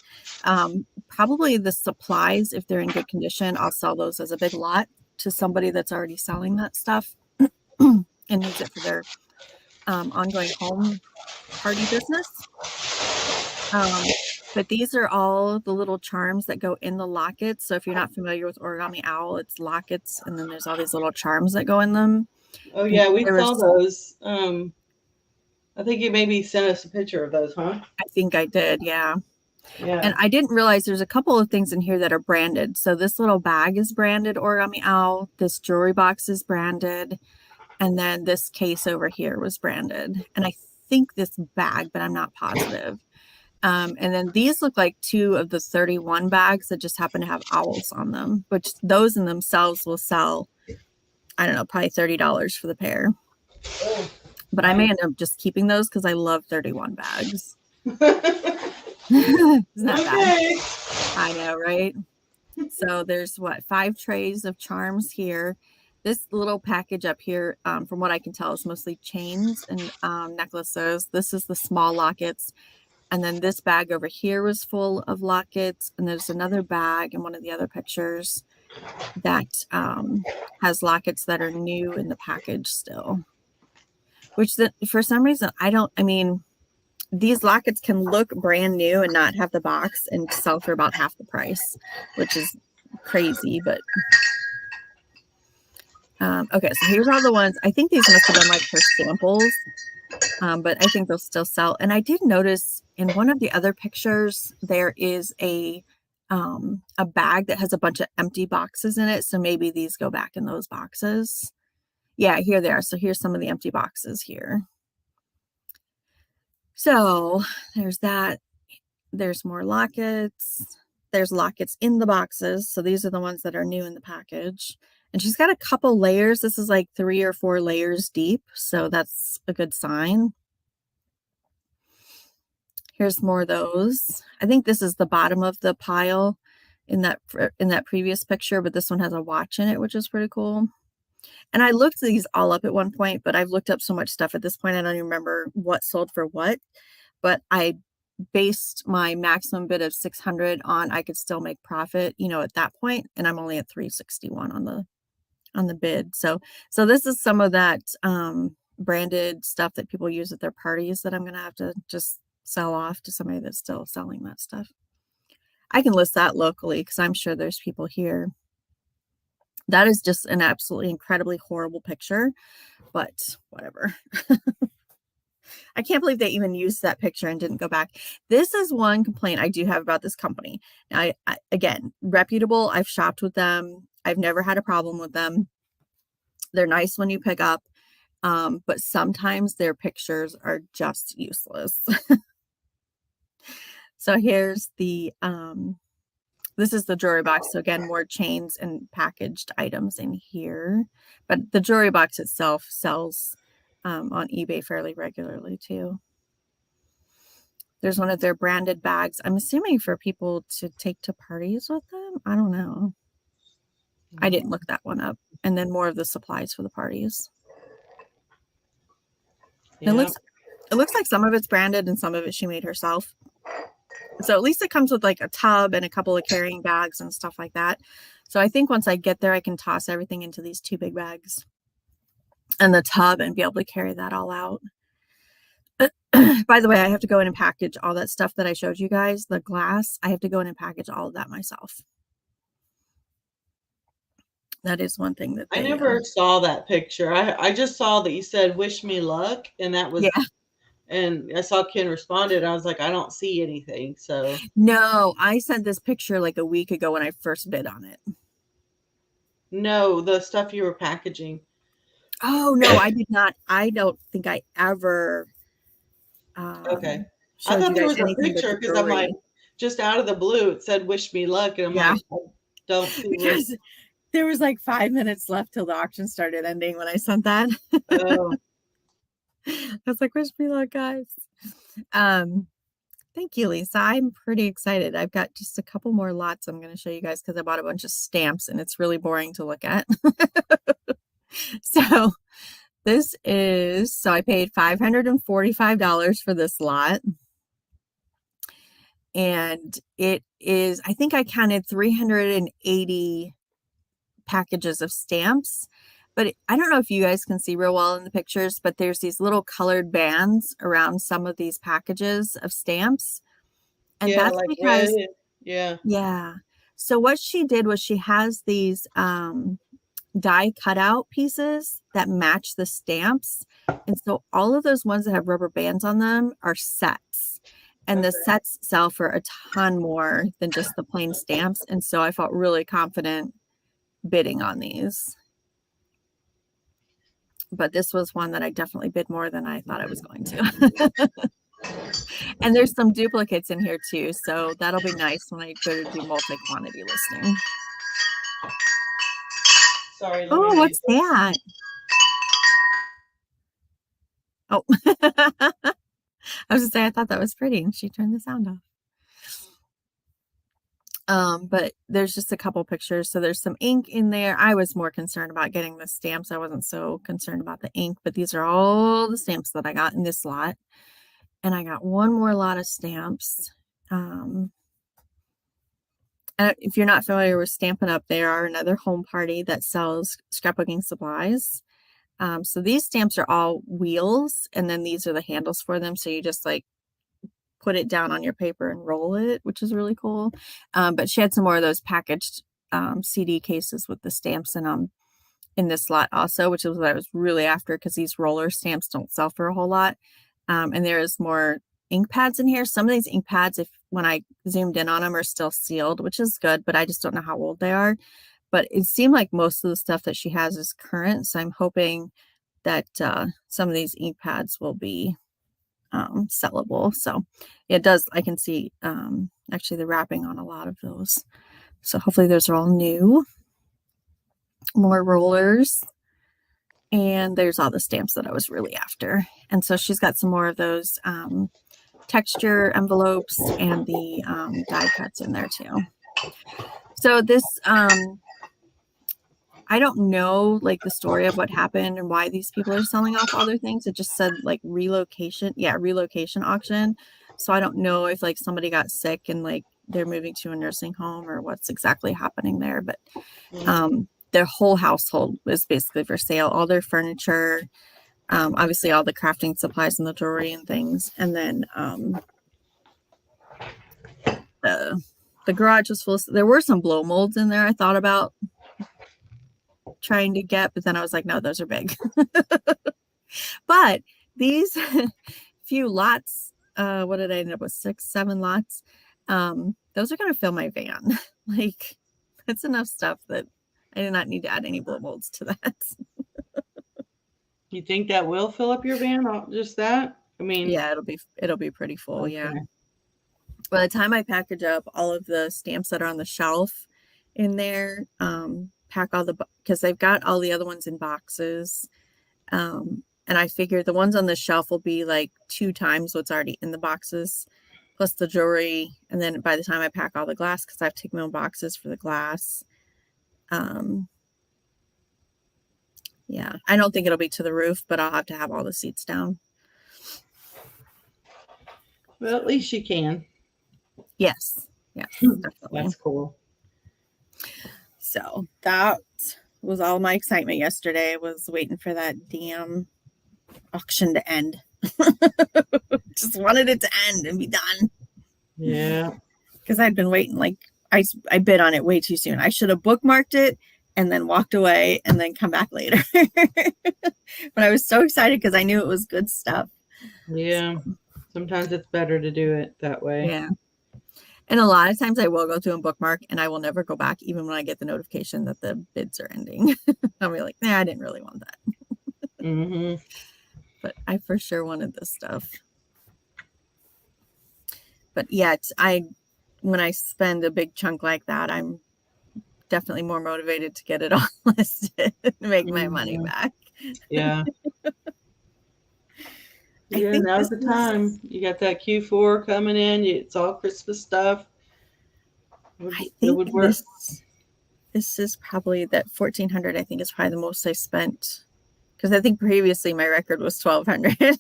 Speaker 1: Probably the supplies, if they're in good condition, I'll sell those as a big lot to somebody that's already selling that stuff and use it for their ongoing home party business. But these are all the little charms that go in the lockets. So if you're not familiar with Origami Owl, it's lockets, and then there's all these little charms that go in them.
Speaker 2: Oh
Speaker 1: And
Speaker 2: yeah, we
Speaker 1: there
Speaker 2: saw
Speaker 1: was,
Speaker 2: those. I think you maybe sent us a picture of those, huh?
Speaker 1: I think I did, yeah.
Speaker 2: Yeah.
Speaker 1: And I didn't realize there's a couple of things in here that are branded. So this little bag is branded Origami Owl. This jewelry box is branded. And then this case over here was branded. And I think this bag, but I'm not positive. And then these look like 2 of the 31 bags that just happen to have owls on them, which those in themselves will sell, I don't know, probably $30 for the pair.
Speaker 2: Oh,
Speaker 1: But I may
Speaker 2: nice.
Speaker 1: end up just keeping those because I love 31 bags. Isn't that bad?
Speaker 2: Okay.
Speaker 1: I know, right? So there's what, 5 trays of charms here. This little package up here, from what I can tell, is mostly chains and necklaces. This is the small lockets. And then this bag over here was full of lockets. And there's another bag in one of the other pictures that has lockets that are new in the package still. Which for some reason, I mean, these lockets can look brand new and not have the box and sell for about half the price, which is crazy. But okay, so here's all the ones. I think these must have been like for samples, but I think they'll still sell. And I did notice in one of the other pictures, there is a bag that has a bunch of empty boxes in it. So maybe these go back in those boxes. Yeah, here they are. So here's some of the empty boxes here. So there's that. There's more lockets. There's lockets in the boxes. So these are the ones that are new in the package. And she's got a couple layers. This is like 3 or 4 layers deep. So that's a good sign. Here's more of those. I think this is the bottom of the pile in that previous picture, but this one has a watch in it, which is pretty cool. And I looked these all up at one point, but I've looked up so much stuff at this point, I don't even remember what sold for what. But I based my maximum bid of 600 on I could still make profit, at that point, and I'm only at 361 on the bid. So this is some of that branded stuff that people use at their parties that I'm gonna have to just sell off to somebody that's still selling that stuff. I can list that locally because I'm sure there's people here. That is just an absolutely incredibly horrible picture, but whatever. I can't believe they even used that picture and didn't go back. This is one complaint I do have about this company. Now, again, reputable. I've shopped with them. I've never had a problem with them. They're nice when you pick up, but sometimes their pictures are just useless. So here's this is the jewelry box. So again, more chains and packaged items in here, but the jewelry box itself sells on eBay fairly regularly too. There's one of their branded bags. I'm assuming for people to take to parties with them. I don't know. I didn't look that one up. And then more of the supplies for the parties.
Speaker 2: Yeah.
Speaker 1: It looks like some of it's branded and some of it she made herself. So at least it comes with like a tub and a couple of carrying bags and stuff like that. So I think once I get there, I can toss everything into these 2 big bags and the tub and be able to carry that all out. By the way, I have to go in and package all that stuff that I showed you guys, the glass. I have to go in and package all of that myself. That is one thing that
Speaker 2: I never saw that picture. I just saw that you said "wish me luck," and that was
Speaker 1: yeah.
Speaker 2: And I saw Ken responded. I was like, I don't see anything. So
Speaker 1: No, I sent this picture like a week ago when I first bid on it.
Speaker 2: no, the stuff you were packaging.
Speaker 1: Oh no, I did not. I don't think I ever
Speaker 2: Okay. I
Speaker 1: showed you
Speaker 2: thought there
Speaker 1: guys
Speaker 2: was a
Speaker 1: anything but the
Speaker 2: picture because I'm like,
Speaker 1: jewelry.
Speaker 2: just out of the blue, it said "wish me luck," and I'm
Speaker 1: Yeah,
Speaker 2: like, I don't see where.
Speaker 1: because there was like 5 minutes left till the auction started ending when I sent that.
Speaker 2: Oh,
Speaker 1: I was like, wish me luck, guys. Thank you, Lisa. I'm pretty excited. I've got just a couple more lots I'm going to show you guys because I bought a bunch of stamps and it's really boring to look at. So I paid $545 for this lot. And it is, I think I counted 380 packages of stamps. But I don't know if you guys can see real well in the pictures, but there's these little colored bands around some of these packages of stamps. And
Speaker 2: Yeah,
Speaker 1: that's
Speaker 2: like red.
Speaker 1: because,
Speaker 2: Yeah.
Speaker 1: yeah. So what she did was she has these die cutout pieces that match the stamps. And so all of those ones that have rubber bands on them are sets. And the
Speaker 2: Okay.
Speaker 1: sets sell for a ton more than just the plain stamps. And so I felt really confident bidding on these. But this was one that I definitely bid more than I thought I was going to. And there's some duplicates in here too. So that'll be nice when I go to do multi-quantity listing.
Speaker 2: Sorry, let me
Speaker 1: Oh,
Speaker 2: mute
Speaker 1: what's
Speaker 2: this.
Speaker 1: that? Oh, I was gonna say I thought that was pretty, and she turned the sound off. But there's just a couple pictures. So there's some ink in there. I was more concerned about getting the stamps. I wasn't so concerned about the ink, but these are all the stamps that I got in this lot. And I got one more lot of stamps. And if you're not familiar with Stampin' Up, they are another home party that sells scrapbooking supplies. So these stamps are all wheels, and then these are the handles for them. So you just like put it down on your paper and roll it, which is really cool. But she had some more of those packaged CD cases with the stamps in them in this lot also, which is what I was really after because these roller stamps don't sell for a whole lot. And there is more ink pads in here. Some of these ink pads, if when I zoomed in on them, are still sealed, which is good, but I just don't know how old they are. But it seemed like most of the stuff that she has is current. So I'm hoping that some of these ink pads will be sellable. So it does, I can see actually the wrapping on a lot of those. So hopefully those are all new. More rollers. And there's all the stamps that I was really after. And so she's got some more of those texture envelopes and the die cuts in there too. So this I don't know like the story of what happened and why these people are selling off all their things. It just said like relocation auction. So I don't know if like somebody got sick and like they're moving to a nursing home or what's exactly happening there. But their whole household was basically for sale. All their furniture, obviously all the crafting supplies and the jewelry and things. And then the garage was full. There were some blow molds in there I thought about trying to get, but then I was like, no, those are big. But these few lots, what did I end up with? 6-7 lots. Those are going to fill my van. Like that's enough stuff that I did not need to add any blow molds to that.
Speaker 2: You think that will fill up your van? Just that? I mean,
Speaker 1: Yeah, it'll be pretty full.
Speaker 2: okay.
Speaker 1: Yeah. By the time I package up all of the stamps that are on the shelf in there, pack all the because they've got all the other ones in boxes. And I figure the ones on the shelf will be like 2 times what's already in the boxes, plus the jewelry. And then by the time I pack all the glass, because I have to take my own boxes for the glass. Yeah, I don't think it'll be to the roof, but I'll have to have all the seats down.
Speaker 2: Well, at least you can.
Speaker 1: Yes, definitely.
Speaker 2: That's cool.
Speaker 1: So that was all my excitement yesterday, was waiting for that damn auction to end. Just wanted it to end and be done.
Speaker 2: Yeah.
Speaker 1: Because I'd been waiting, like I bid on it way too soon. I should have bookmarked it and then walked away and then come back later. But I was so excited because I knew it was good stuff.
Speaker 2: Yeah. Sometimes it's better to do it that way.
Speaker 1: Yeah. And a lot of times I will go through and bookmark and I will never go back, even when I get the notification that the bids are ending. I'll be like, nah, I didn't really want that. But I for sure wanted this stuff. But yet when I spend a big chunk like that, I'm definitely more motivated to get it all listed and make my money back.
Speaker 2: Yeah.
Speaker 1: I
Speaker 2: Yeah,
Speaker 1: think
Speaker 2: now's the time. You got that Q4 coming in. It's all Christmas stuff.
Speaker 1: I
Speaker 2: It
Speaker 1: think
Speaker 2: would work.
Speaker 1: this is probably that 1,400. I think is probably the most I spent, because I think previously my record was 1,200.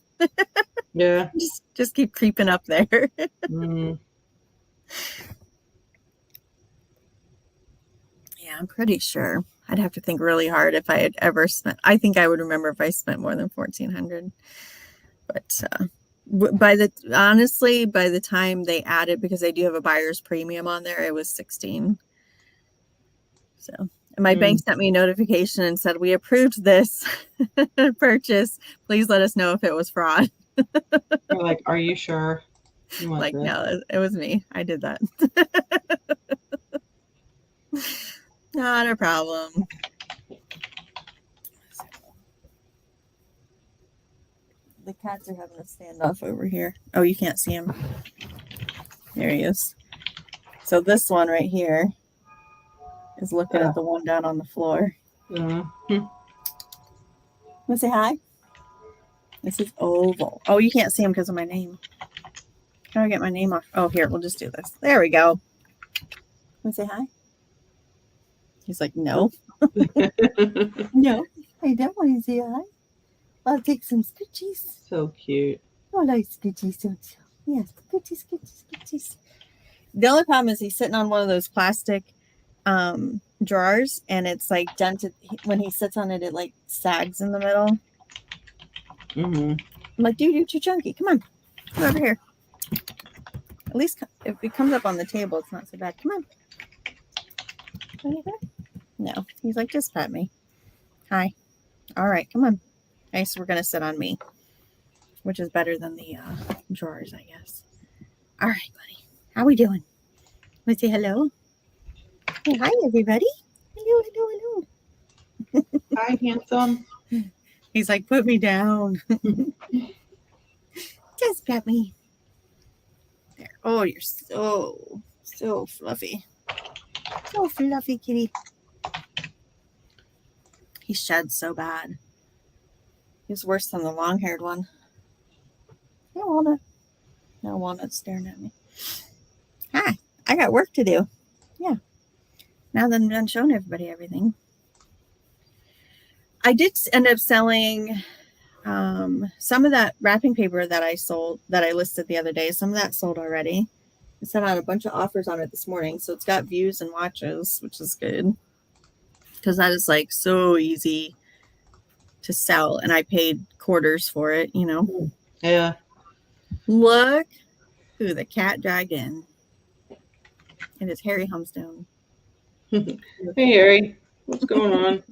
Speaker 2: Yeah.
Speaker 1: just keep creeping up there. Yeah, I'm pretty sure. I'd have to think really hard if I had ever spent. I think I would remember if I spent more than 1,400. But honestly, by the time they added, because they do have a buyer's premium on there, it was 16. So my bank sent me a notification and said, we approved this purchase. Please let us know if it was fraud.
Speaker 2: You're like, are you sure? You want
Speaker 1: Like,
Speaker 2: this?
Speaker 1: no, it was me. I did that. Not a problem. The cats are having a standoff over here. Oh, you can't see him. There he is. So this one right here is looking at the one down on the floor.
Speaker 2: Hmm.
Speaker 1: Want to say hi? This is Oval. Oh, you can't see him because of my name. How do I get my name off? Oh, here, we'll just do this. There we go. Want to say hi? He's like, no. No, I don't want to say hi. I'll take some scoochies.
Speaker 2: So cute.
Speaker 1: Oh, like scoochies, don't you? Yes, scoochies, scoochies, scoochies. The only problem is he's sitting on one of those plastic drawers, and it's like dented. When he sits on it, it like sags in the middle.
Speaker 2: Mm-hmm.
Speaker 1: I'm like, dude, you're too chunky. Come on, come over here. At least if it comes up on the table, it's not so bad. Come on. No, he's like, just pet me. Hi. All right, come on. Okay, so we're gonna sit on me, which is better than the drawers, I guess. All right, buddy. How we doing? Let's say hello. Hey, hi, everybody. Hello, hello, hello.
Speaker 2: Hi, handsome.
Speaker 1: He's like, put me down. Just pet me. There. Oh, you're so fluffy. So fluffy, kitty. He sheds so bad. He's worse than the long-haired one. Hey, Walnut. No, Walnut's staring at me. Hi, I got work to do. Yeah. Now that I'm done showing everybody everything. I did end up selling some of that wrapping paper that I listed the other day. Some of that sold already. I sent out a bunch of offers on it this morning, so it's got views and watches, which is good because that is like so easy to sell, and I paid quarters for it.
Speaker 2: Yeah.
Speaker 1: Look who the cat dragged in. It is Harry Humstone.
Speaker 2: Hey, Harry. What's going on?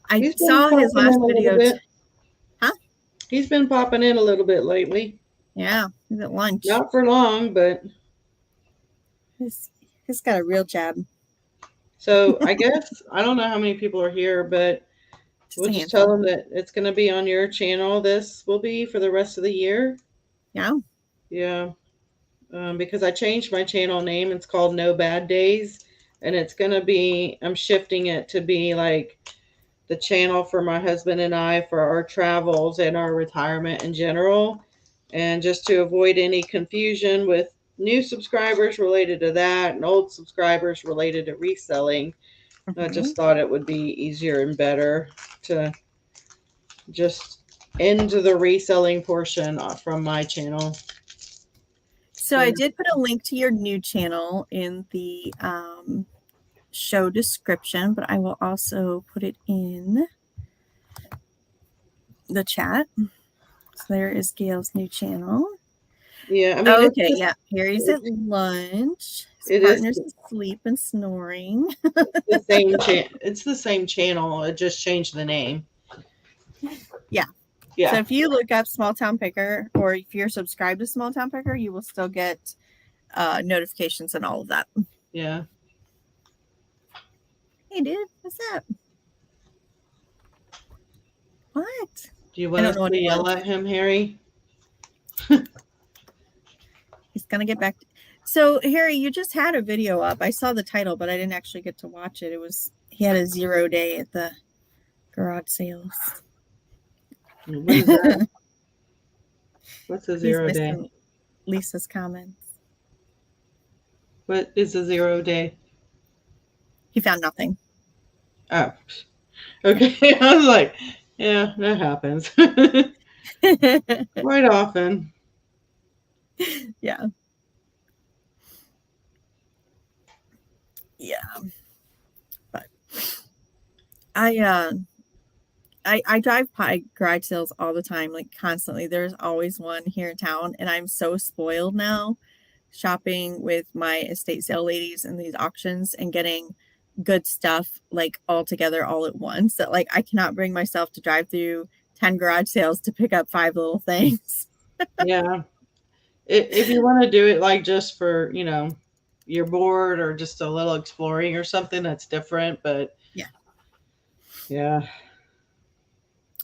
Speaker 1: I saw his last video. Huh?
Speaker 2: He's been popping in a little bit lately.
Speaker 1: Yeah, he's at lunch.
Speaker 2: Not for long, but
Speaker 1: he's got a real jab.
Speaker 2: So I guess I don't know how many people are here, but we'll just tell them that it's going to be on your channel. This will be for the rest of the year.
Speaker 1: Yeah.
Speaker 2: Yeah. Because I changed my channel name. It's called No Bad Days. And it's going to be, I'm shifting it to be like the channel for my husband and I for our travels and our retirement in general. And just to avoid any confusion with new subscribers related to that and old subscribers related to reselling, I just thought it would be easier and better to just end the reselling portion from my channel.
Speaker 1: So I did put a link to your new channel in the show description, but I will also put it in the chat. So there is Gail's new channel.
Speaker 2: Yeah, I mean,
Speaker 1: okay, yeah. Harry's at lunch. His partner's asleep and snoring.
Speaker 2: It's the same channel. It just changed the name.
Speaker 1: Yeah.
Speaker 2: Yeah.
Speaker 1: So if you look up Small Town Picker, or if you're subscribed to Small Town Picker, you will still get notifications and all of that.
Speaker 2: Yeah.
Speaker 1: Hey, dude, what's up? What?
Speaker 2: Do you want us to yell at him, Harry?
Speaker 1: He's gonna get back. So Harry, you just had a video up. I saw the title, but I didn't actually get to watch it. He had a 0 day at the garage sales.
Speaker 2: What is that? What's a 0 day?
Speaker 1: Lisa's comments.
Speaker 2: What is a 0 day?
Speaker 1: He found nothing.
Speaker 2: Oh, okay. I was like, yeah, that happens quite often.
Speaker 1: Yeah. Yeah. But I I drive by garage sales all the time, like constantly. There's always one here in town, and I'm so spoiled now shopping with my estate sale ladies in these auctions and getting good stuff like all together all at once that like I cannot bring myself to drive through 10 garage sales to pick up 5 little things.
Speaker 2: Yeah. If you want to do it like just for, you're bored or just a little exploring or something, that's different. But
Speaker 1: Yeah.
Speaker 2: yeah.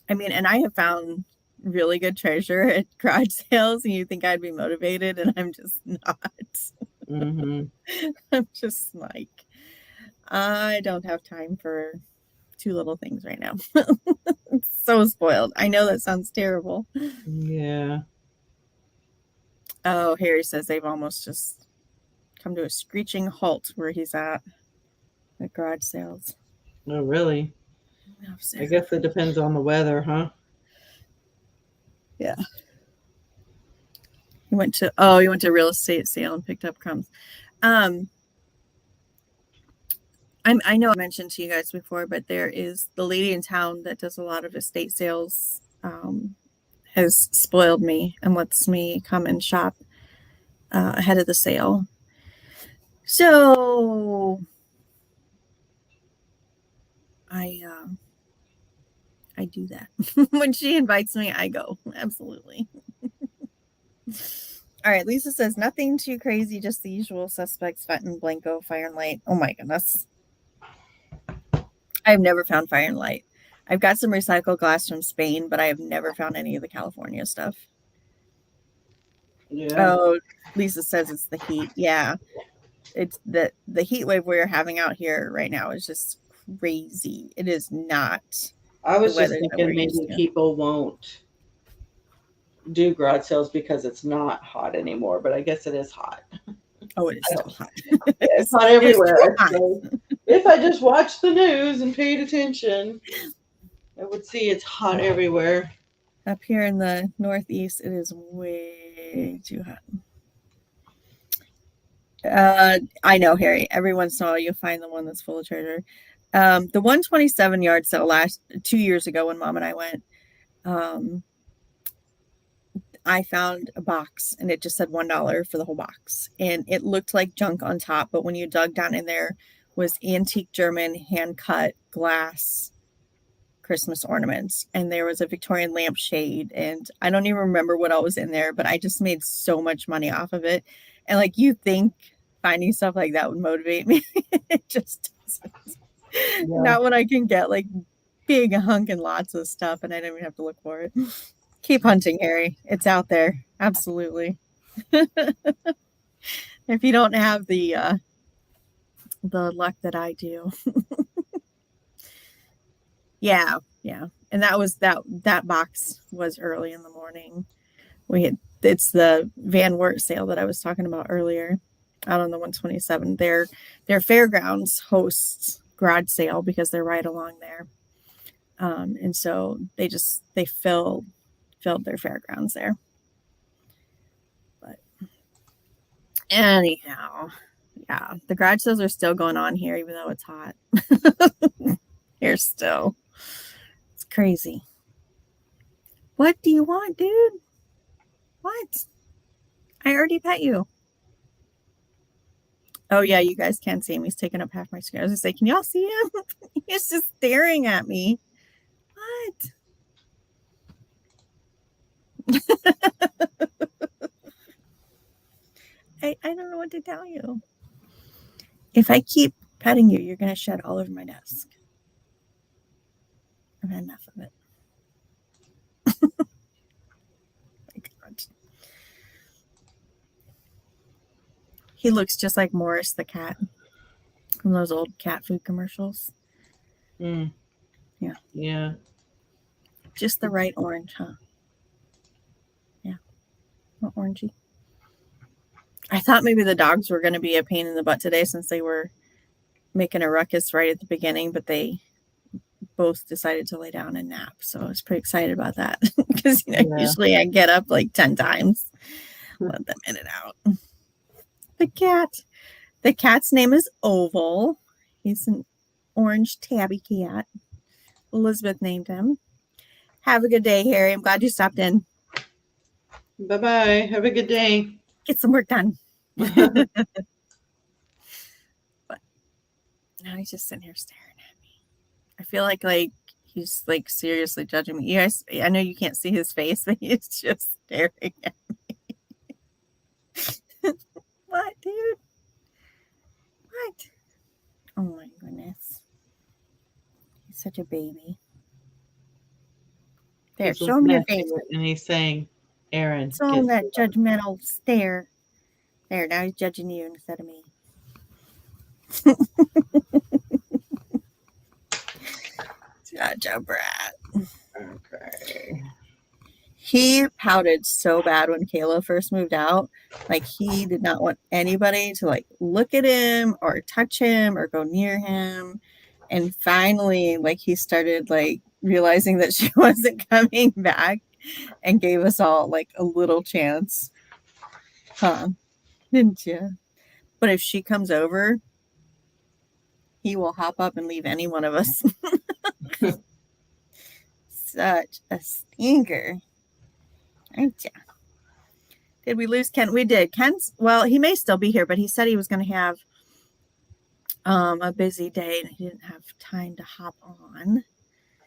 Speaker 1: I mean, and I have found really good treasure at garage sales, and you think I'd be motivated, and I'm just not.
Speaker 2: Hmm.
Speaker 1: I'm just like, I don't have time for 2 little things right now. So spoiled. I know that sounds terrible.
Speaker 2: Yeah.
Speaker 1: Oh, Harry says they've almost just come to a screeching halt where he's at garage sales.
Speaker 2: Oh, really?
Speaker 1: Oh,
Speaker 2: I
Speaker 1: Sarah.
Speaker 2: guess it depends on the weather, huh?
Speaker 1: Yeah. He went to a real estate sale and picked up crumbs. I know I mentioned to you guys before, but there is the lady in town that does a lot of estate sales, has spoiled me and lets me come and shop ahead of the sale. So I do that. When she invites me, I go. Absolutely. All right. Lisa says nothing too crazy, just the usual suspects: Fenton, Blanco, Fire and Light. Oh my goodness. I've never found Fire and Light. I've got some recycled glass from Spain, but I have never found any of the California stuff.
Speaker 2: Yeah.
Speaker 1: Oh, Lisa says it's the heat. Yeah. It's the heat wave we're having out here right now is just crazy. It is not
Speaker 2: I
Speaker 1: the
Speaker 2: was just
Speaker 1: weather that we're
Speaker 2: thinking
Speaker 1: used
Speaker 2: maybe
Speaker 1: to.
Speaker 2: people won't do garage sales because it's not hot anymore, but I guess it is hot.
Speaker 1: Oh, it is
Speaker 2: I
Speaker 1: still
Speaker 2: don't.
Speaker 1: hot.
Speaker 2: Yeah, it's
Speaker 1: it's,
Speaker 2: hot
Speaker 1: it's too
Speaker 2: everywhere.
Speaker 1: hot.
Speaker 2: So if I just watched the news and paid attention, I would see it's hot everywhere.
Speaker 1: Up here in the Northeast, it is way too hot. I know, Harry. Every once in a while, you'll find the one that's full of treasure. The 127 yard sale last 2 years ago when Mom and I went, um, I found a box and it just said $1 for the whole box, and it looked like junk on top. But when you dug down in there, was antique German hand cut glass Christmas ornaments, and there was a Victorian lampshade, and I don't even remember what all was in there, but I just made so much money off of it. And like you think finding stuff like that would motivate me. It just doesn't.
Speaker 2: Yeah.
Speaker 1: Not when I can get like big hunk and lots of stuff and I don't even have to look for it. Keep hunting, Harry. It's out there. Absolutely. If you don't have the luck that I do. Yeah, yeah. And that box was early in the morning. It's the Van Wert sale that I was talking about earlier out on the 127. Their fairgrounds hosts garage sale because they're right along there. And so they filled their fairgrounds there. But anyhow, yeah, the garage sales are still going on here, even though it's hot. Here still. It's crazy. What do you want, dude? What? I already pet you. Oh yeah, you guys can't see him. He's taking up half my screen. I was gonna say, can y'all see him? He's just staring at me. What? I don't know what to tell you. If I keep petting you, you're gonna shed all over my desk. I've had enough of it. My God. He looks just like Morris the cat from those old cat food commercials.
Speaker 2: Mm.
Speaker 1: Yeah.
Speaker 2: Yeah.
Speaker 1: Just the right orange, huh? Yeah. Not orangey. I thought maybe the dogs were going to be a pain in the butt today since they were making a ruckus right at the beginning, but they both decided to lay down and nap. So I was pretty excited about that because
Speaker 2: Yeah.
Speaker 1: usually I get up like 10 times, let them in and out. The cat's name is Oval. He's an orange tabby cat. Elizabeth named him. Have a good day, Harry. I'm glad you stopped in.
Speaker 2: Bye-bye. Have a good day.
Speaker 1: Get some work done. But now he's just sitting here staring at me. I feel like he's like seriously judging me. You guys, I know you can't see his face, but he's just staring at me. What, dude? What? Oh my goodness. He's such a baby. There,
Speaker 2: He's
Speaker 1: show him your face.
Speaker 2: and he's saying, Aaron,
Speaker 1: Show him that judgmental stare. There, now he's judging you instead of me. Judge a brat.
Speaker 2: Okay.
Speaker 1: He pouted so bad when Kayla first moved out. Like, he did not want anybody to like look at him or touch him or go near him. And finally, like, he started like realizing that she wasn't coming back and gave us all like a little chance. Huh? Didn't you? But if she comes over, he will hop up and leave any one of us. Such a stinker. Aren't ya? Did we lose Ken? We did. Ken's, well, he may still be here, but he said he was going to have a busy day and he didn't have time to hop on.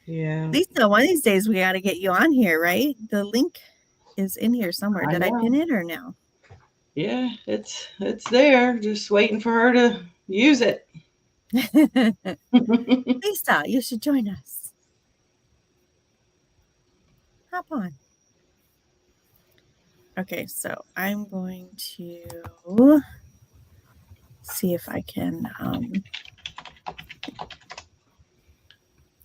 Speaker 2: Yeah.
Speaker 1: Lisa, one of these days we got to get you on here, right? The link is in here somewhere. Did I pin it or no?
Speaker 2: Yeah, it's there. Just waiting for her to use it.
Speaker 1: Lisa, you should join us. Hop on. Okay, so I'm going to see if I can.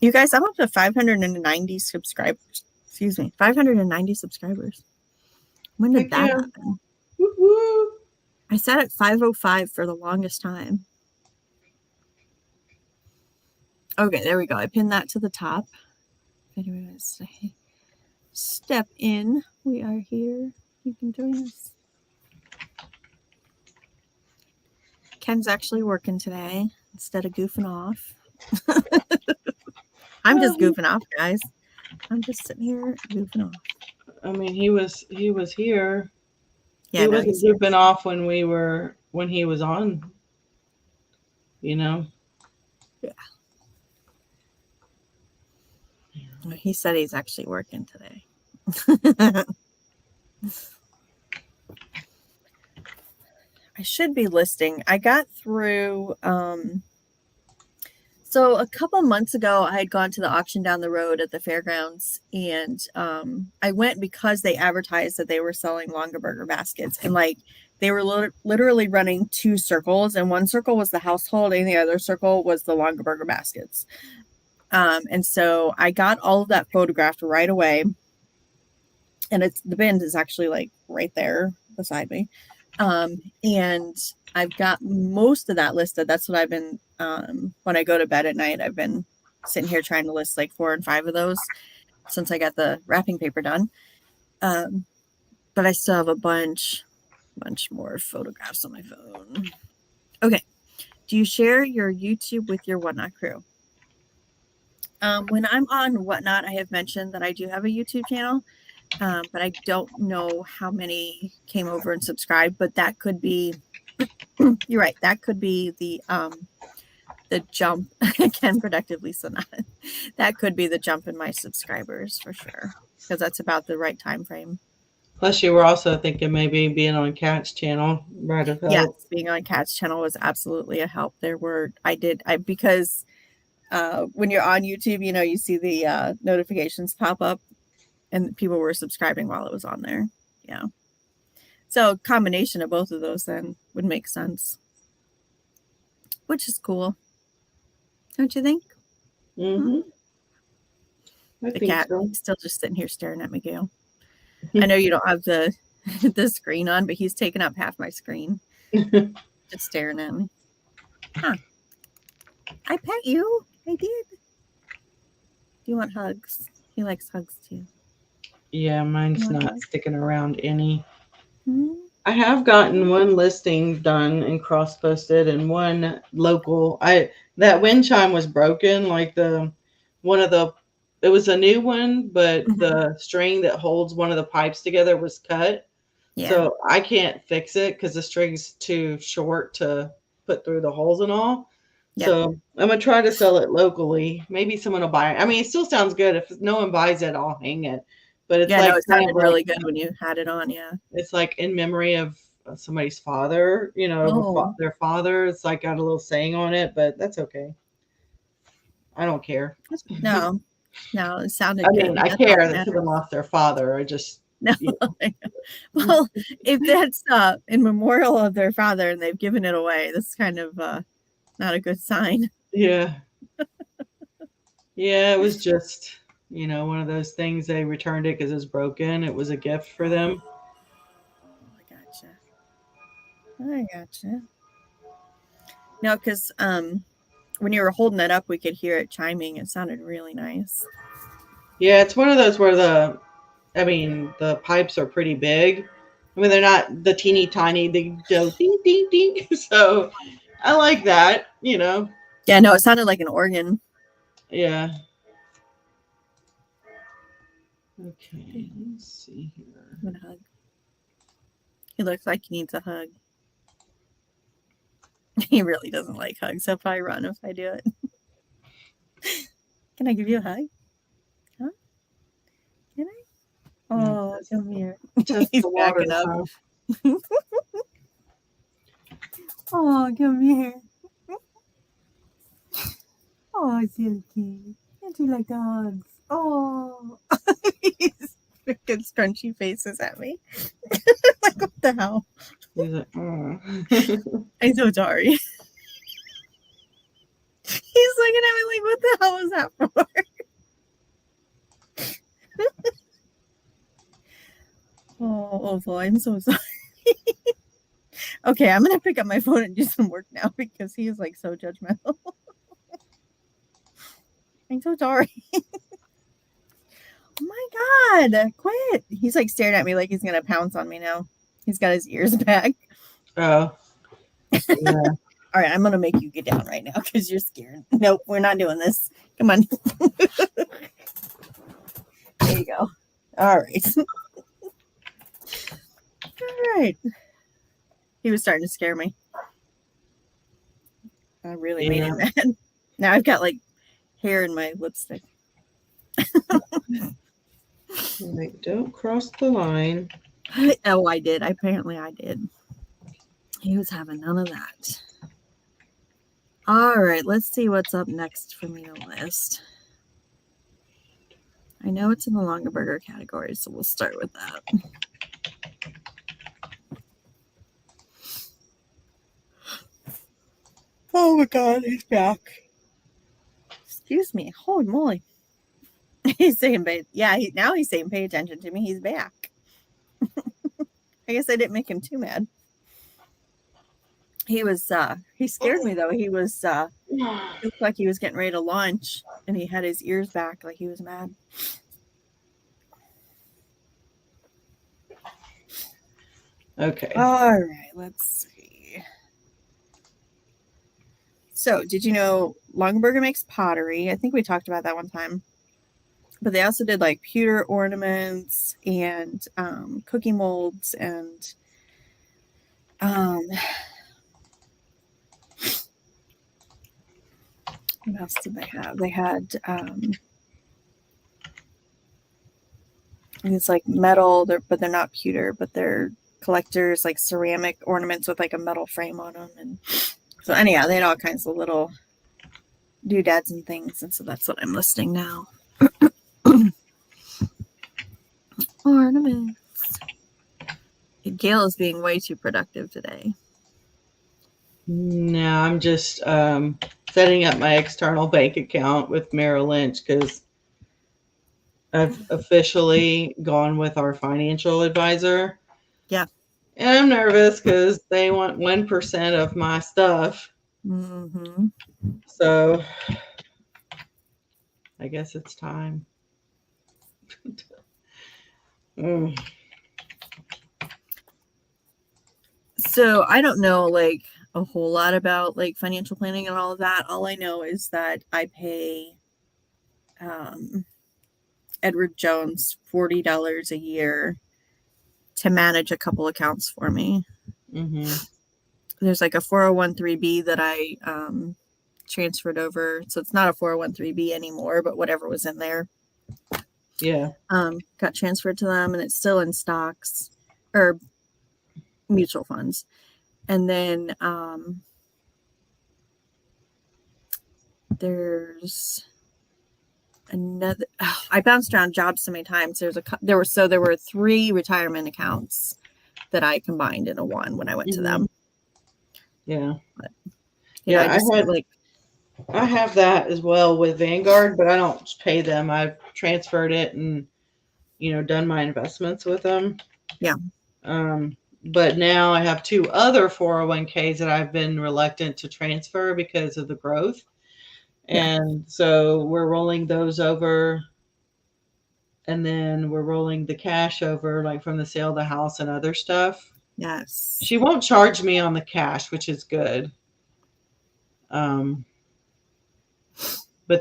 Speaker 1: You guys, I'm up to 590 subscribers. Excuse me, 590 subscribers. When did that happen?
Speaker 2: Woo-hoo.
Speaker 1: I sat at 505 for the longest time. Okay, there we go. I pinned that to the top. If anyone wants to say, step in, we are here. You can join us. Ken's actually working today instead of goofing off. I'm just goofing off, guys. I'm just sitting here goofing off.
Speaker 2: I mean, he was here.
Speaker 1: Yeah,
Speaker 2: he wasn't goofing off when he was on. You know.
Speaker 1: Yeah. He said he's actually working today. I should be listing. I got through. So a couple months ago, I had gone to the auction down the road at the fairgrounds, and I went because they advertised that they were selling Longaberger baskets, and like they were literally running two circles, and one circle was the household, and the other circle was the Longaberger baskets. And so I got all of that photographed right away, and the bin is actually like right there beside me, and I've got most of that listed. That's what I've been, when I go to bed at night, I've been sitting here trying to list like 4 and 5 of those since I got the wrapping paper done. But I still have a bunch more photographs on my phone. Okay. Do you share your YouTube with your Whatnot crew? When I'm on Whatnot, I have mentioned that I do have a YouTube channel, but I don't know how many came over and subscribed, but that could be, you're right. That could be the jump. Again, productive Lisa, not that could be the jump in my subscribers for sure, because that's about the right time frame.
Speaker 2: Plus, you were also thinking maybe being on Kat's channel, right?
Speaker 1: Yes, being on Kat's channel was absolutely a help. Because when you're on YouTube, you know, you see the notifications pop up, and people were subscribing while it was on there. Yeah. So a combination of both of those then would make sense, which is cool. Don't you think?
Speaker 2: Mm-hmm.
Speaker 1: The cat is still just sitting here staring at me, Gail. I know you don't have the screen on, but he's taken up half my screen. Just staring at me. Huh. I pet you. I did. Do you want hugs? He likes hugs too.
Speaker 2: Yeah, mine's not sticking around any.
Speaker 1: Mm-hmm.
Speaker 2: I have gotten one listing done and cross-posted, and one local. That wind chime was broken. Like one of the it was a new one, but
Speaker 1: Mhm.
Speaker 2: the string that holds one of the pipes together was cut.
Speaker 1: Yeah.
Speaker 2: So I can't fix it because the string's too short to put through the holes and all.
Speaker 1: Yeah.
Speaker 2: So I'm gonna try to sell it locally. Maybe someone will buy it. I mean, it still sounds good. If no one buys it, I'll hang it. But it's
Speaker 1: Yeah, no,
Speaker 2: like
Speaker 1: it
Speaker 2: kind
Speaker 1: sounded
Speaker 2: of like
Speaker 1: really good when you had it on. Yeah.
Speaker 2: it's like in memory of somebody's father, you know, of
Speaker 1: Oh,
Speaker 2: their father. It's like got a little saying on it, but that's okay. I don't care.
Speaker 1: no, no, it
Speaker 2: I
Speaker 1: sounded
Speaker 2: mean,
Speaker 1: good.
Speaker 2: I
Speaker 1: That's all
Speaker 2: care
Speaker 1: that
Speaker 2: that someone
Speaker 1: matters.
Speaker 2: lost their father. I just,
Speaker 1: No.
Speaker 2: you
Speaker 1: Well, if that's in memorial of their father and they've given it away, that's kind of not a good sign.
Speaker 2: yeah. Yeah, it was just, one of those things. They returned it because it was broken. It was a gift for
Speaker 1: Oh,
Speaker 2: them.
Speaker 1: I gotcha. I gotcha. No, because when you were holding it up, we could hear it chiming. It sounded really nice.
Speaker 2: Yeah, it's one of those where the pipes are pretty big. I mean, they're not the teeny tiny, they go ding, ding, ding. So I like that.
Speaker 1: Yeah, no, it sounded like an organ.
Speaker 2: Yeah. Okay, let's see here.
Speaker 1: I'm gonna hug. He looks like he needs a hug. He really doesn't like hugs. He'll probably run if I do it. Can I give you a hug? Huh? Can I?
Speaker 2: Yeah,
Speaker 1: Oh, come here.
Speaker 2: test
Speaker 1: He's
Speaker 2: the waters,
Speaker 1: backing up.
Speaker 2: huh?
Speaker 1: Oh, come here. Oh, Silky. Don't you like the hugs? Oh. He's freaking scrunchy faces at me. Like, what the hell?
Speaker 2: He's like, oh.
Speaker 1: I'm so sorry. He's looking at me like, what the hell was that for? Oh, boy, I'm so sorry. Okay, I'm gonna pick up my phone and do some work now because he is like so judgmental. I'm so sorry. Oh my god, quit. He's like staring at me like he's gonna pounce on me now. He's got his ears back.
Speaker 2: Oh, yeah.
Speaker 1: All right, I'm gonna make you get down right now because you're scared. Nope, we're not doing this. Come on. There you go. All right. All right. He was starting to scare me. I really made him mad. Now I've got like hair in my lipstick.
Speaker 2: Like, don't cross the line.
Speaker 1: Oh, I did. Apparently I did. He was having none of that. All right, let's see what's up next for me to list. I know it's in the longer burger category, so we'll start with that. Oh my god, he's back. Excuse me. Holy moly. He's saying, yeah, now he's saying, pay attention to me. He's back. I guess I didn't make him too mad. He was, he scared me though. He was, it looked like he was getting ready to launch and he had his ears back like he was mad.
Speaker 2: Okay.
Speaker 1: All right, let's see. So, did you know Longaberger makes pottery? I think we talked about that one time. But they also did like pewter ornaments and cookie molds and what else did they have? They had it's like metal, but they're not pewter, but they're collectors like ceramic ornaments with like a metal frame on them. And so anyhow, they had all kinds of little doodads and things, and so that's what I'm listing now. Ornaments. Gail is being way too productive today.
Speaker 2: No, I'm just setting up my external bank account with Merrill Lynch because I've officially gone with our financial advisor.
Speaker 1: Yeah.
Speaker 2: And I'm nervous because they want 1% of my stuff.
Speaker 1: Mm-hmm.
Speaker 2: So I guess it's time.
Speaker 1: So I don't know like a whole lot about like financial planning and all of that. All I know is that I pay Edward Jones $40 a year to manage a couple accounts for me.
Speaker 2: Mm-hmm.
Speaker 1: There's like a 401(b) that I transferred over. So it's not a 401(b) anymore, but whatever was in there.
Speaker 2: Yeah.
Speaker 1: Got transferred to them, and it's still in stocks or mutual funds. And then there's another. I bounced around jobs so many times. There were 3 retirement accounts that I combined into one when I went to them.
Speaker 2: Yeah.
Speaker 1: But,
Speaker 2: Yeah, I have that as well with Vanguard, but I don't pay them. I've transferred it and done my investments with them.
Speaker 1: Yeah.
Speaker 2: But now I have 2 other 401ks that I've been reluctant to transfer because of the growth. And so we're rolling those over, and then we're rolling the cash over, like from the sale of the house and other stuff.
Speaker 1: Yes.
Speaker 2: She won't charge me on the cash, which is good. But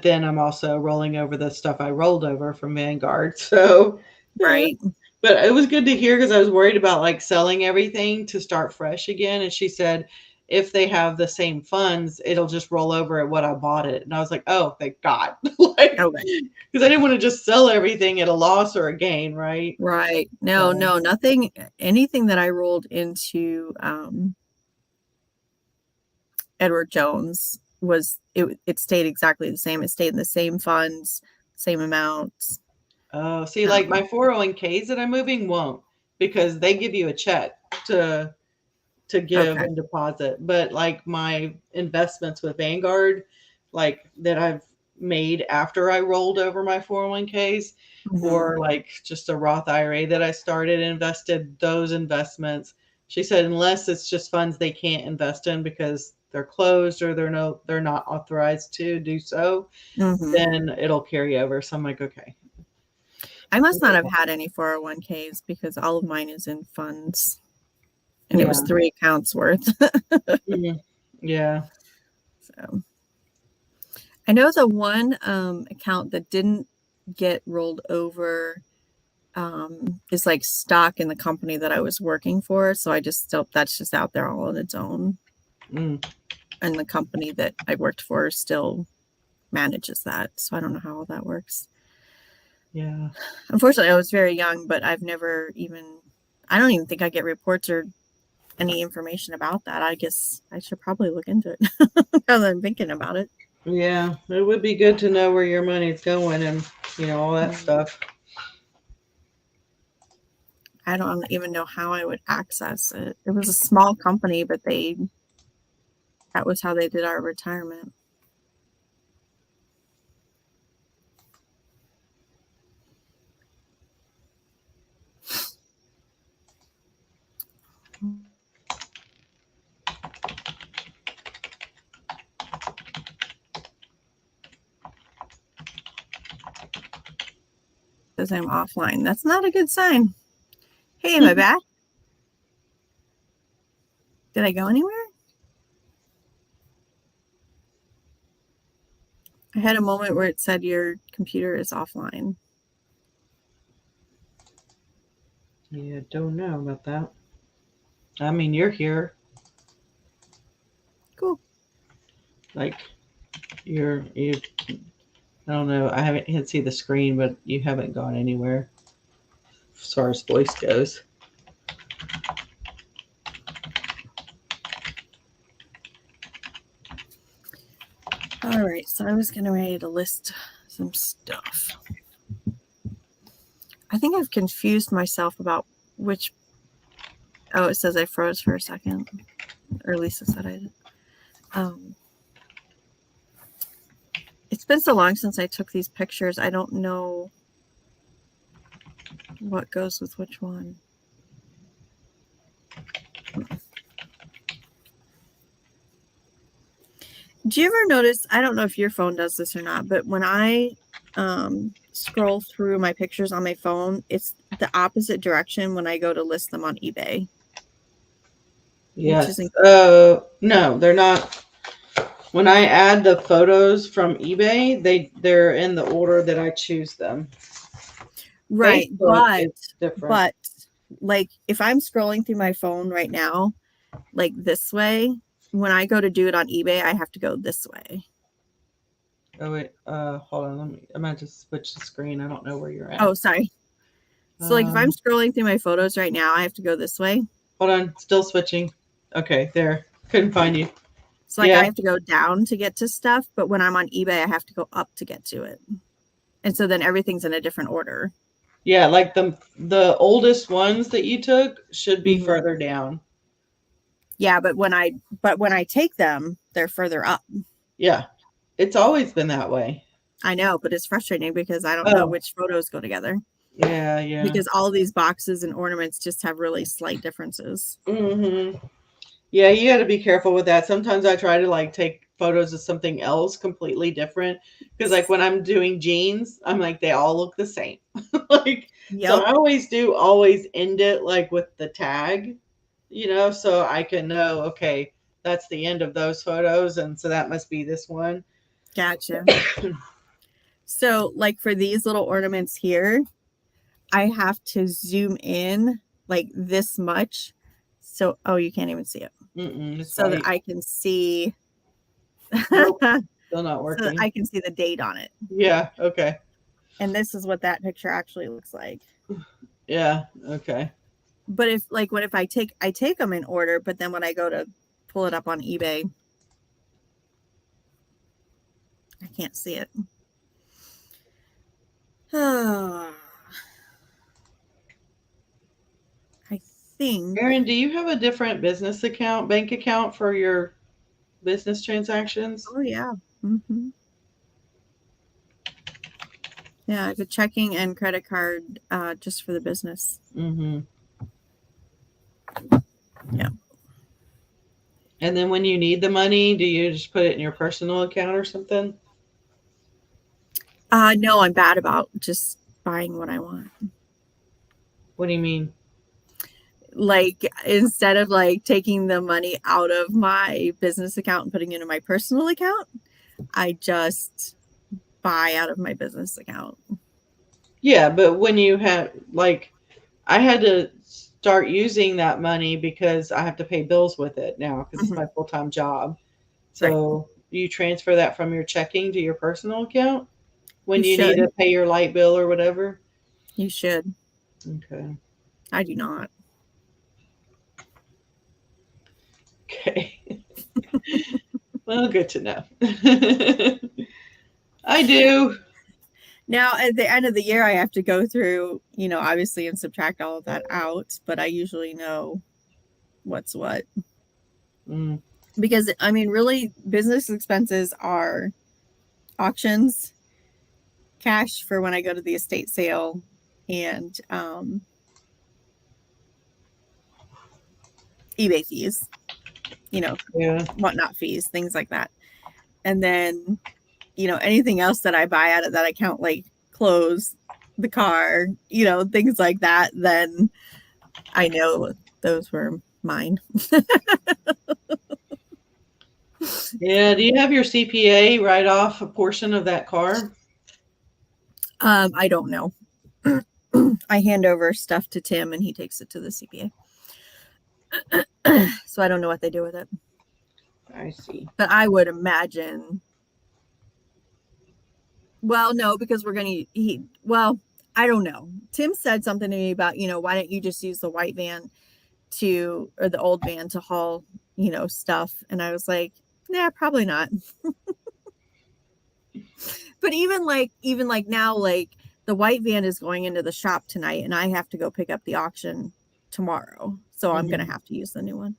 Speaker 2: then I'm also rolling over the stuff I rolled over from Vanguard. So,
Speaker 1: right.
Speaker 2: But it was good to hear because I was worried about like selling everything to start fresh again. And she said, if they have the same funds, it'll just roll over at what I bought it. And I was like, oh, thank God. Like, because I didn't want to just sell everything at a loss or a gain, right?
Speaker 1: Right. No, nothing, anything that I rolled into Edward Jones it stayed exactly the same. It stayed in the same funds, same amounts.
Speaker 2: Oh, see, like my 401ks that I'm moving won't, because they give you a check to give and deposit. But like my investments with Vanguard, like that I've made after I rolled over my 401ks, or like just a Roth IRA that I started and invested, those investments, she said, unless it's just funds they can't invest in because they're closed or they're not authorized to do so, then it'll carry over. So I'm like, okay.
Speaker 1: I must not have had any 401ks because all of mine is in funds. And it was 3 accounts worth.
Speaker 2: Yeah.
Speaker 1: So I know the one account that didn't get rolled over is like stock in the company that I was working for. So that's just out there all on its own. And the company that I worked for still manages that. So I don't know how all that works.
Speaker 2: Yeah.
Speaker 1: Unfortunately, I was very young, but I don't even think I get reports or any information about that. I guess I should probably look into it now that I'm thinking about it.
Speaker 2: Yeah, it would be good to know where your money's going and all that stuff.
Speaker 1: I don't even know how I would access it. It was a small company, but that was how they did our retirement. Because I'm offline. That's not a good sign. Hey, am I back? Did I go anywhere? I had a moment where it said your computer is offline.
Speaker 2: Yeah, don't know about that. I mean, you're here.
Speaker 1: Cool.
Speaker 2: Like, you. I don't know. I can't see the screen, but you haven't gone anywhere as far as voice goes.
Speaker 1: All right, so I was getting ready to list some stuff. I think I've confused myself about which. Oh, it says I froze for a second. Or Lisa said I did. It's been so long since I took these pictures. I don't know what goes with which one. Do you ever notice, I don't know if your phone does this or not, but when I scroll through my pictures on my phone, it's the opposite direction when I go to list them on eBay.
Speaker 2: Yes. No, they're not. When I add the photos from eBay, they're in the order that I choose them.
Speaker 1: Right.
Speaker 2: Facebook is different.
Speaker 1: But like if I'm scrolling through my phone right now, like this way, when I go to do it on eBay, I have to go this way.
Speaker 2: Oh wait, hold on. I might just switch the screen. I don't know where you're
Speaker 1: Oh,
Speaker 2: at.
Speaker 1: sorry. So like if I'm
Speaker 2: Um,
Speaker 1: scrolling through my photos right now, I have to go this way.
Speaker 2: hold on, still switching. Okay, there. Couldn't find you.
Speaker 1: So like I
Speaker 2: Yeah,
Speaker 1: have to go down to get to stuff, but when I'm on eBay, I have to go up to get to it. And so then everything's in a different order.
Speaker 2: yeah. Like the oldest ones that you took should be
Speaker 1: Mm-hmm.
Speaker 2: further down.
Speaker 1: Yeah, but when I take them, they're further up.
Speaker 2: Yeah, it's always been that way.
Speaker 1: I know, but it's frustrating because I don't know
Speaker 2: Oh,
Speaker 1: which photos go together
Speaker 2: yeah, yeah.
Speaker 1: because all these boxes and ornaments just have really slight differences.
Speaker 2: Mm-hmm. Yeah, you got to be careful with that. Sometimes I try to like take photos of something else completely different because like when I'm doing jeans, I'm like they all look the same. Like so
Speaker 1: Yep.
Speaker 2: I always end it like with the tag, so I can know okay, that's the end of those photos and so that must be this one.
Speaker 1: Gotcha. So like for these little ornaments here, I have to zoom in like this much. So, oh, you can't even see it.
Speaker 2: It's
Speaker 1: So that
Speaker 2: white.
Speaker 1: I can see so
Speaker 2: Nope, still not
Speaker 1: that
Speaker 2: working.
Speaker 1: I can see the date on it.
Speaker 2: Yeah, okay.
Speaker 1: And this is what that picture actually looks like.
Speaker 2: Yeah, okay.
Speaker 1: But if I take them in order, but then when I go to pull it up on eBay, I can't see it. I think.
Speaker 2: Erin, do you have a different bank account for your business transactions?
Speaker 1: Oh yeah. Hmm. Yeah, I have a checking and credit card just for the business.
Speaker 2: Mm-hmm.
Speaker 1: Yeah.
Speaker 2: And then when you need the money, do you just put it in your personal account or something?
Speaker 1: No, I'm bad about just buying what I want.
Speaker 2: What do you mean?
Speaker 1: Like instead of like taking the money out of my business account and putting it in my personal account, I just buy out of my business account.
Speaker 2: Yeah, but when you have like I had to start using that money because I have to pay bills with it now because it's
Speaker 1: Hmm.
Speaker 2: my full-time job.
Speaker 1: Right.
Speaker 2: So you transfer that from your checking to your personal account
Speaker 1: You
Speaker 2: when you need
Speaker 1: should.
Speaker 2: to pay your light bill or whatever?
Speaker 1: You should.
Speaker 2: Okay.
Speaker 1: I do not.
Speaker 2: Okay. Well, good to know. I do.
Speaker 1: Now, at the end of the year, I have to go through, obviously, and subtract all of that out, but I usually know what's what.
Speaker 2: Mm,
Speaker 1: Because, I mean, really, business expenses are auctions, cash for when I go to the estate sale, and eBay fees,
Speaker 2: yeah.
Speaker 1: whatnot fees, things like that. And then, anything else that I buy out of that account, like clothes, the car, things like that, then I know those were mine.
Speaker 2: Yeah. Do you have your CPA write off a portion of that car?
Speaker 1: I don't know. I hand over stuff to Tim and he takes it to the CPA. So I don't know what they do with it.
Speaker 2: I see.
Speaker 1: But I would imagine. Well, no, because I don't know. Tim said something to me about, why don't you just use the white van or the old van to haul, stuff. And I was like, nah, probably not. But even like now, like the white van is going into the shop tonight and I have to go pick up the auction tomorrow. So I'm going to
Speaker 2: Hmm.
Speaker 1: have to use the new one.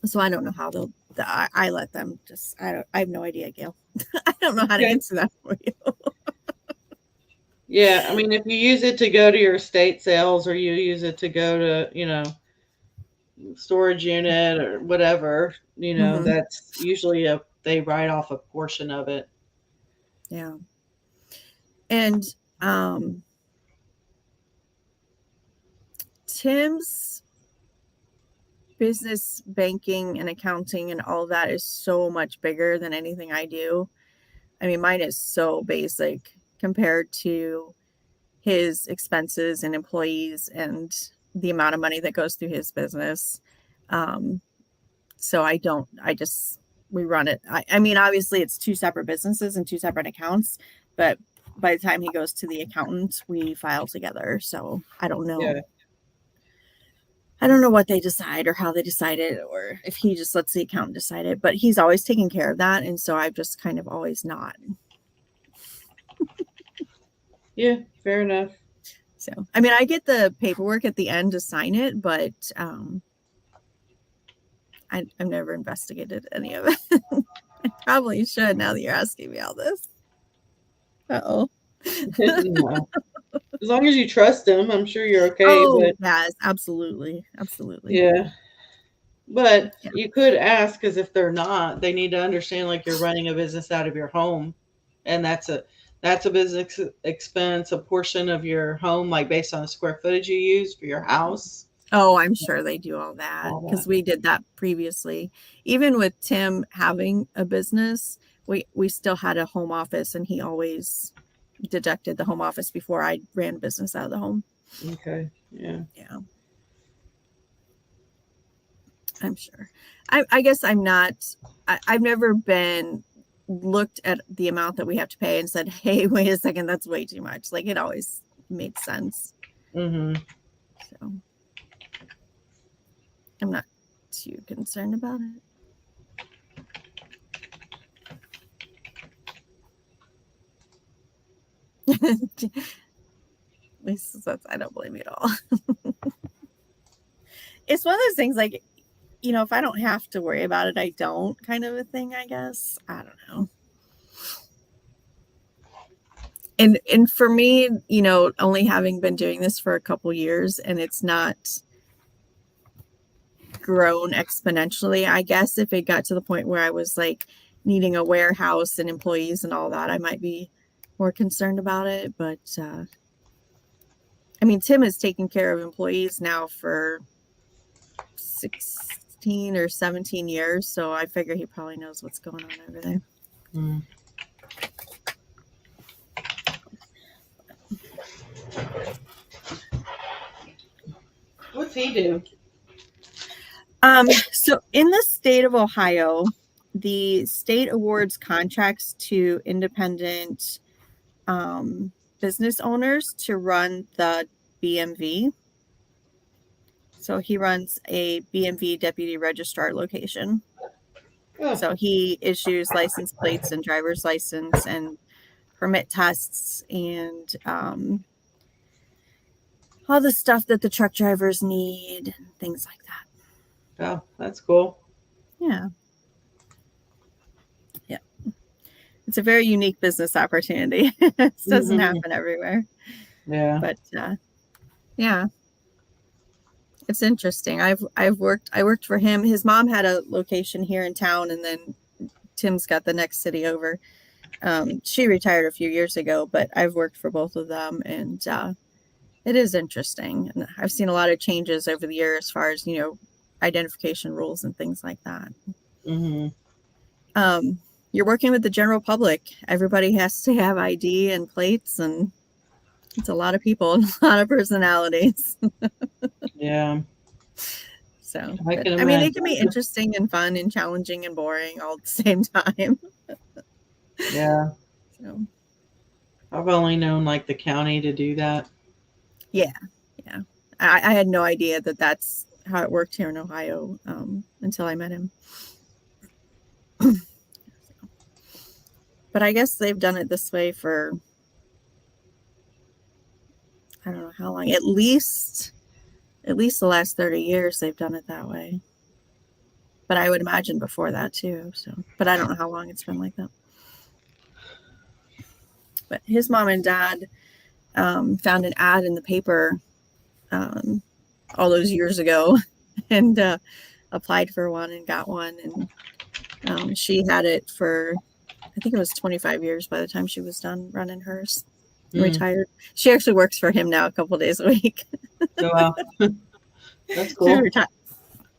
Speaker 1: So I don't know how I let them I have no idea, Gail. I don't know how to
Speaker 2: Okay.
Speaker 1: answer that for you.
Speaker 2: Yeah. I mean, if you use it to go to your estate sales or you use it to go to, storage unit or whatever,
Speaker 1: Hmm.
Speaker 2: that's usually they write off a portion of it.
Speaker 1: Yeah. And um Tim's business banking and accounting and all that is so much bigger than anything I do. I mean, mine is so basic. compared to his expenses and employees and the amount of money that goes through his business. So we run it. I mean, obviously it's two separate businesses and two separate accounts, but by the time he goes to the accountant, we file together. So I don't know.
Speaker 2: Yeah.
Speaker 1: I don't know what they decide or how they decide it, or if he just lets the accountant decide it, but he's always taking care of that. And so I've just kind of always not.
Speaker 2: Yeah, fair enough.
Speaker 1: So, I mean, I get the paperwork at the end to sign it, but I've never investigated any of it. I probably should now that you're asking me all this. Uh-oh.
Speaker 2: No. As long as you trust him, I'm sure you're okay.
Speaker 1: Oh,
Speaker 2: But
Speaker 1: yes, absolutely. Absolutely.
Speaker 2: yeah. But
Speaker 1: Yeah.
Speaker 2: you could ask, because if they're not, they need to understand like you're running a business out of your home, and that's a business expense, a portion of your home, like based on the square footage you use for your house.
Speaker 1: Oh, I'm sure they do all that
Speaker 2: All
Speaker 1: because
Speaker 2: that.
Speaker 1: we did that previously. Even with Tim having a business, we still had a home office, and he always deducted the home office before I ran business out of the home.
Speaker 2: Okay. Yeah.
Speaker 1: Yeah. I'm sure. I guess I'm not, I've never been looked at the amount that we have to pay and said, hey, wait a second, that's way too much. Like it always made sense.
Speaker 2: Mm-hmm.
Speaker 1: So I'm not too concerned about it. At least I don't blame you at all. It's one of those things like, if I don't have to worry about it, I don't kind of a thing, I guess. I don't know. And for me, only having been doing this for a couple years and it's not grown exponentially, I guess if it got to the point where I was like needing a warehouse and employees and all that, I might be more concerned about it. But I mean, Tim is taking care of employees now for 16 or 17 years, so I figure he probably knows what's going on over there.
Speaker 2: Mm. What's he do?
Speaker 1: So in the state of Ohio, the state awards contracts to independent business owners to run the BMV. So he runs a BMV deputy registrar location.
Speaker 2: Oh.
Speaker 1: So he issues license plates and driver's license and permit tests and all the stuff that the truck drivers need and things like that.
Speaker 2: Oh, that's cool.
Speaker 1: Yeah. Yeah. It's a very unique business opportunity. This doesn't happen everywhere.
Speaker 2: Yeah.
Speaker 1: But yeah. It's interesting. I worked for him. His mom had a location here in town, and then Tim's got the next city over. She retired a few years ago, but I've worked for both of them, and it is interesting. And I've seen a lot of changes over the years as far as, identification rules and things like that.
Speaker 2: Mm-hmm.
Speaker 1: You're working with the general public. Everybody has to have ID and plates, and it's a lot of people and a lot of personalities.
Speaker 2: Yeah.
Speaker 1: So,
Speaker 2: I
Speaker 1: mean, it can be interesting and fun and challenging and boring all at the same time.
Speaker 2: Yeah.
Speaker 1: So,
Speaker 2: I've only known like the county to do that.
Speaker 1: yeah. I had no idea that that's how it worked here in Ohio until I met him. But I guess they've done it this way for, I don't know how long, at least the last 30 years they've done it that way. But I would imagine before that too. So, but I don't know how long it's been like that. But his mom and dad found an ad in the paper all those years ago and applied for one and got one. And she had it for, I think it was 25 years by the time she was done running hers. Retired. She actually works for him now a couple days a week.
Speaker 2: Oh, wow. That's cool.
Speaker 1: She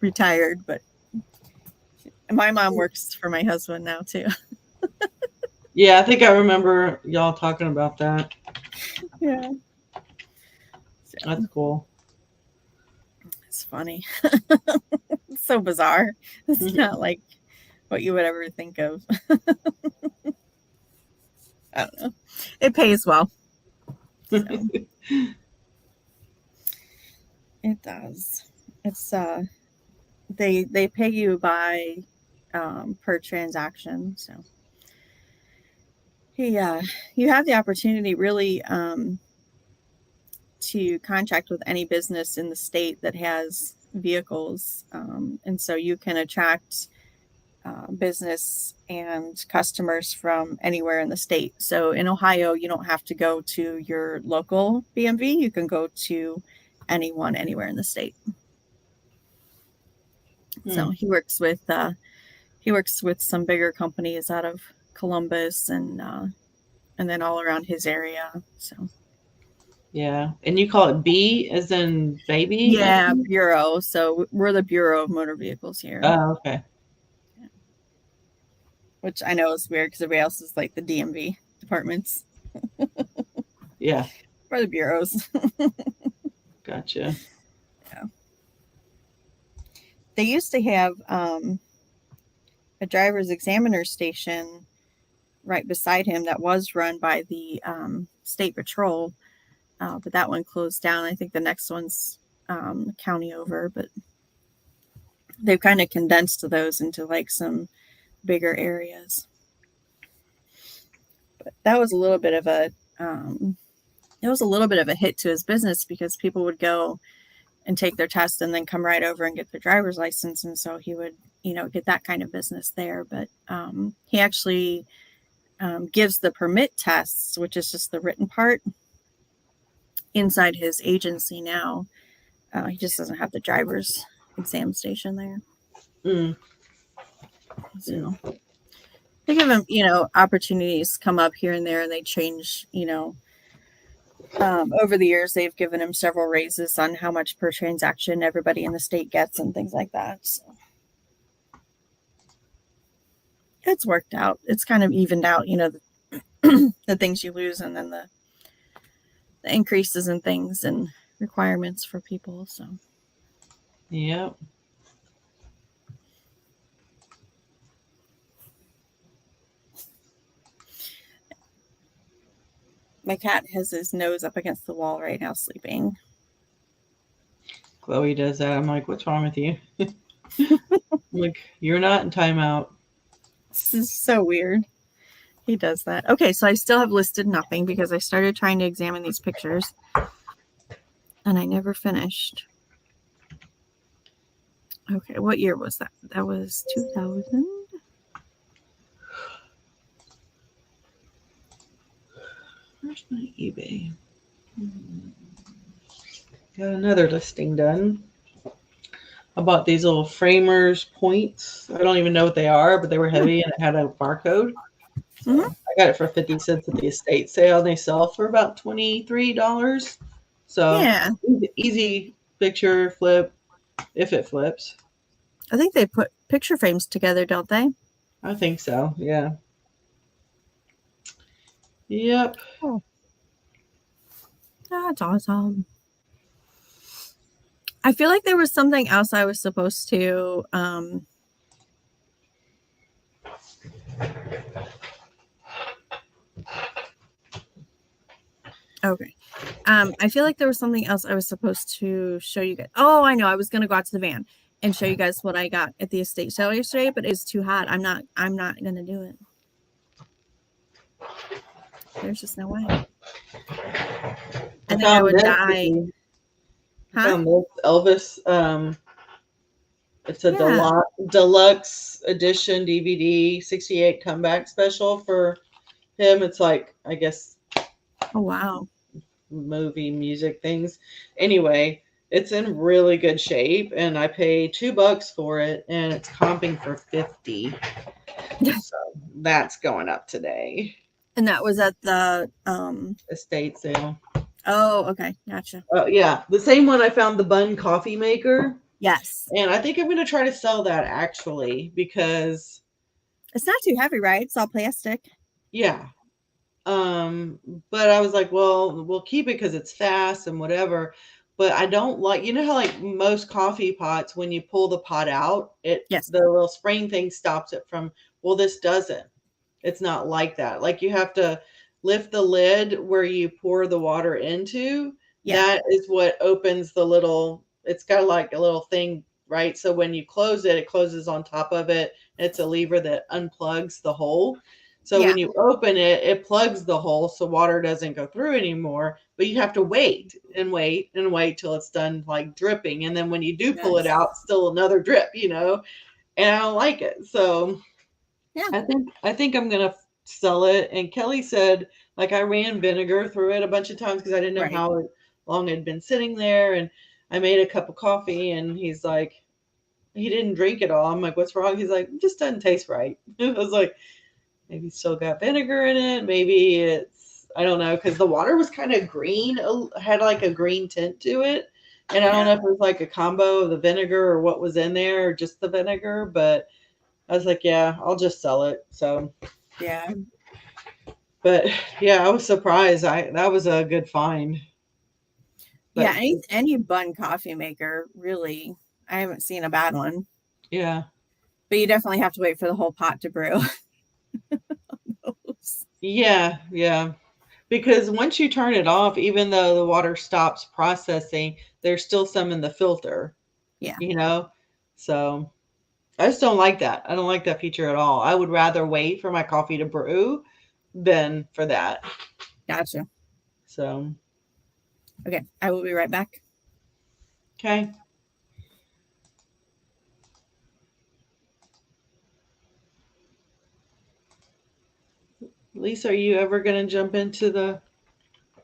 Speaker 1: retired, but my mom works for my husband now too.
Speaker 2: Yeah, I think I remember y'all talking about that.
Speaker 1: Yeah. So
Speaker 2: That's cool.
Speaker 1: it's funny. It's so bizarre. It's not like what you would ever think of. I don't know. It pays well. So it does. It's they pay you by per transaction. So yeah, you have the opportunity really to contract with any business in the state that has vehicles, and so you can attract business and customers from anywhere in the state. So in Ohio, you don't have to go to your local BMV. You can go to anyone anywhere in the state. So he works with some bigger companies out of Columbus and then all around his area. So
Speaker 2: Yeah. And you call it B as in baby, I
Speaker 1: yeah,
Speaker 2: think?
Speaker 1: bureau. So we're the Bureau of Motor Vehicles here,
Speaker 2: Oh, okay.
Speaker 1: which I know is weird because everybody else is like the DMV departments.
Speaker 2: Yeah.
Speaker 1: We're the bureaus.
Speaker 2: Gotcha.
Speaker 1: Yeah. They used to have a driver's examiner station right beside him that was run by the state patrol, but that one closed down. I think the next one's county over, but they've kind of condensed those into like some bigger areas. But that was a little bit of a it was a little bit of a hit to his business because people would go and take their test and then come right over and get their driver's license, and so he would get that kind of business there. But he actually gives the permit tests, which is just the written part, inside his agency now. He just doesn't have the driver's exam station there.
Speaker 2: Mm.
Speaker 1: So they give him, opportunities come up here and there, and they change, over the years, they've given him several raises on how much per transaction everybody in the state gets and things like that. So it's worked out. It's kind of evened out, the things you lose and then the increases in things and requirements for people. So
Speaker 2: Yep.
Speaker 1: my cat has his nose up against the wall right now, sleeping.
Speaker 2: Chloe does that. I'm like, what's wrong with you? I'm like, you're not in timeout.
Speaker 1: This is so weird. He does that. Okay, so I still have listed nothing because I started trying to examine these pictures and I never finished. Okay, what year was that? That was 2000.
Speaker 2: Where's my eBay? Got another listing done. I bought these little framers points. I don't even know what they are, but they were heavy and it had a barcode. So I got it for 50 cents at the estate sale. They sell for about $23. So
Speaker 1: Yeah,
Speaker 2: easy picture flip if it flips.
Speaker 1: I think they put picture frames together, don't they?
Speaker 2: I think so. Yeah. Yep.
Speaker 1: Oh, that's awesome. I feel like there was something else I was supposed to okay. I feel like there was something else I was supposed to show you guys. Oh, I know. I was gonna go out to the van and show you guys what I got at the estate sale yesterday, but it's too hot. I'm not gonna do it. There's just no way. And then I would die.
Speaker 2: I
Speaker 1: Huh?
Speaker 2: found this Elvis. It's a
Speaker 1: Yeah.
Speaker 2: deluxe edition DVD 68 comeback special for him. It's like, I guess,
Speaker 1: Oh wow.
Speaker 2: movie music things. Anyway, it's in really good shape and I paid $2 for it and it's comping for 50. So that's going up today.
Speaker 1: And that was at the
Speaker 2: Estate sale.
Speaker 1: oh, okay, gotcha.
Speaker 2: Yeah, the same one I found, the Bun coffee maker.
Speaker 1: Yes.
Speaker 2: And I think I'm going to try to sell that actually because
Speaker 1: It's not too heavy, right? It's all plastic.
Speaker 2: Yeah. But I was like, well, we'll keep it because it's fast and whatever. But I don't like, you know how like most coffee pots, when you pull the pot out,
Speaker 1: Yes.
Speaker 2: the little spring thing stops it from. Well, this doesn't. It's not like that. Like you have to lift the lid where you pour the water into.
Speaker 1: Yeah.
Speaker 2: That is what opens the little. It's got like a little thing, right? So when you close it, it closes on top of it. It's a lever that unplugs the hole. So
Speaker 1: Yeah.
Speaker 2: when you open it, it plugs the hole so water doesn't go through anymore. But you have to wait and wait and wait till it's done like dripping. And then when you do pull it
Speaker 1: Yes.
Speaker 2: out, still another drip, and I don't like it. So
Speaker 1: Yeah.
Speaker 2: I think I'm gonna sell it. And Kelly said, like I ran vinegar through it a bunch of times because I didn't know
Speaker 1: Right.
Speaker 2: how long it had been sitting there. And I made a cup of coffee, and he's like, he didn't drink it all. I'm like, what's wrong? He's like, it just doesn't taste right. I was like, maybe it's still got vinegar in it. Maybe I don't know, because the water was kind of green, had like a green tint to it. And I don't
Speaker 1: Yeah.
Speaker 2: know if it was like a combo of the vinegar or what was in there, or just the vinegar, but I was like, yeah, I'll just sell it. So,
Speaker 1: Yeah.
Speaker 2: but yeah, I was surprised. That was a good find.
Speaker 1: Yeah.
Speaker 2: But
Speaker 1: Any bun coffee maker, really, I haven't seen a bad one.
Speaker 2: yeah,
Speaker 1: But you definitely have to wait for the whole pot to brew.
Speaker 2: yeah. Because once you turn it off, even though the water stops processing, there's still some in the filter,
Speaker 1: Yeah.
Speaker 2: you know? So I just don't like that. I don't like that feature at all. I would rather wait for my coffee to brew than for that.
Speaker 1: Gotcha.
Speaker 2: So,
Speaker 1: Okay. I will be right back.
Speaker 2: okay. Lisa, are you ever going to jump into the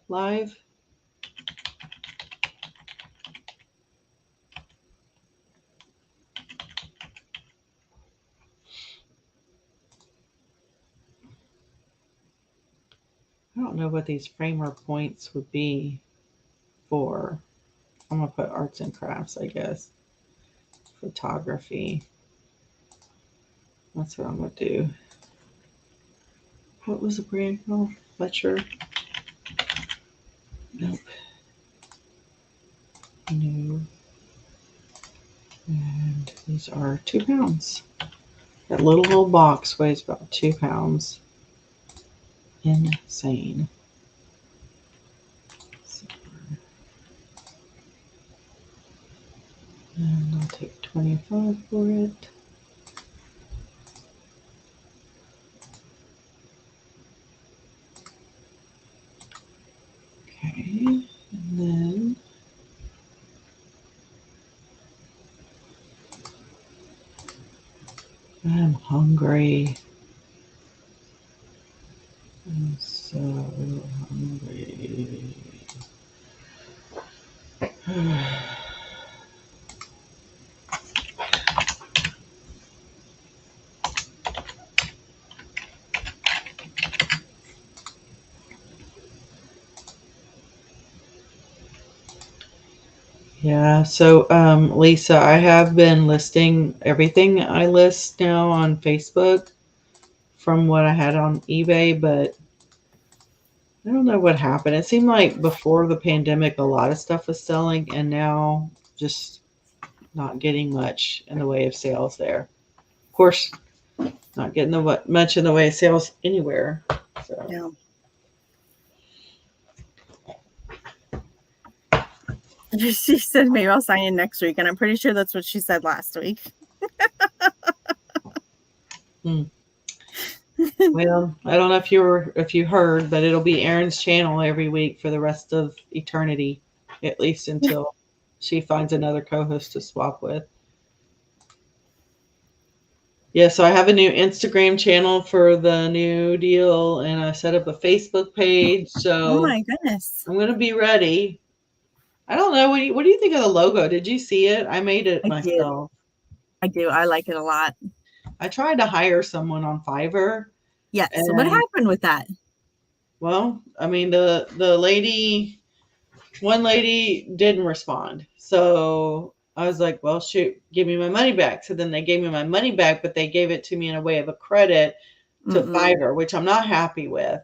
Speaker 2: live? I don't know what these framer points would be for. I'm going to put arts and crafts, I guess. Photography. That's what I'm going to do. What was the brand called? Fletcher? Nope. No. And these are 2 pounds. That little old box weighs about 2 pounds. Insane. So, and I'll take 25 for it. Okay, and then I'm hungry. I'm so hungry. Yeah, so Lisa, I have been listing everything I list now on Facebook from what I had on eBay, but I don't know what happened. It seemed like before the pandemic, a lot of stuff was selling, and now just not getting much in the way of sales there. Of course, not getting much in the way of sales anywhere. So,
Speaker 1: Yeah. She said maybe I'll sign in next week, and I'm pretty sure that's what she said last week.
Speaker 2: hmm. Well, I don't know if you heard, but it'll be Erin's channel every week for the rest of eternity, at least until she finds another co-host to swap with. Yeah, so I have a new Instagram channel for the new deal, and I set up a Facebook page.
Speaker 1: Oh
Speaker 2: So
Speaker 1: my goodness.
Speaker 2: I'm gonna be ready. I don't know. What do you think of the logo? Did you see it? I made it
Speaker 1: I did.
Speaker 2: myself.
Speaker 1: I do. I like it a lot.
Speaker 2: I tried to hire someone on Fiverr,
Speaker 1: Yes. So what
Speaker 2: and
Speaker 1: happened with that?
Speaker 2: well, I mean the lady, one lady didn't respond. So I was like, well, shoot, give me my money back. So then they gave me my money back, but they gave it to me in a way of a credit to
Speaker 1: Mm-mm.
Speaker 2: Fiverr, which I'm not happy with.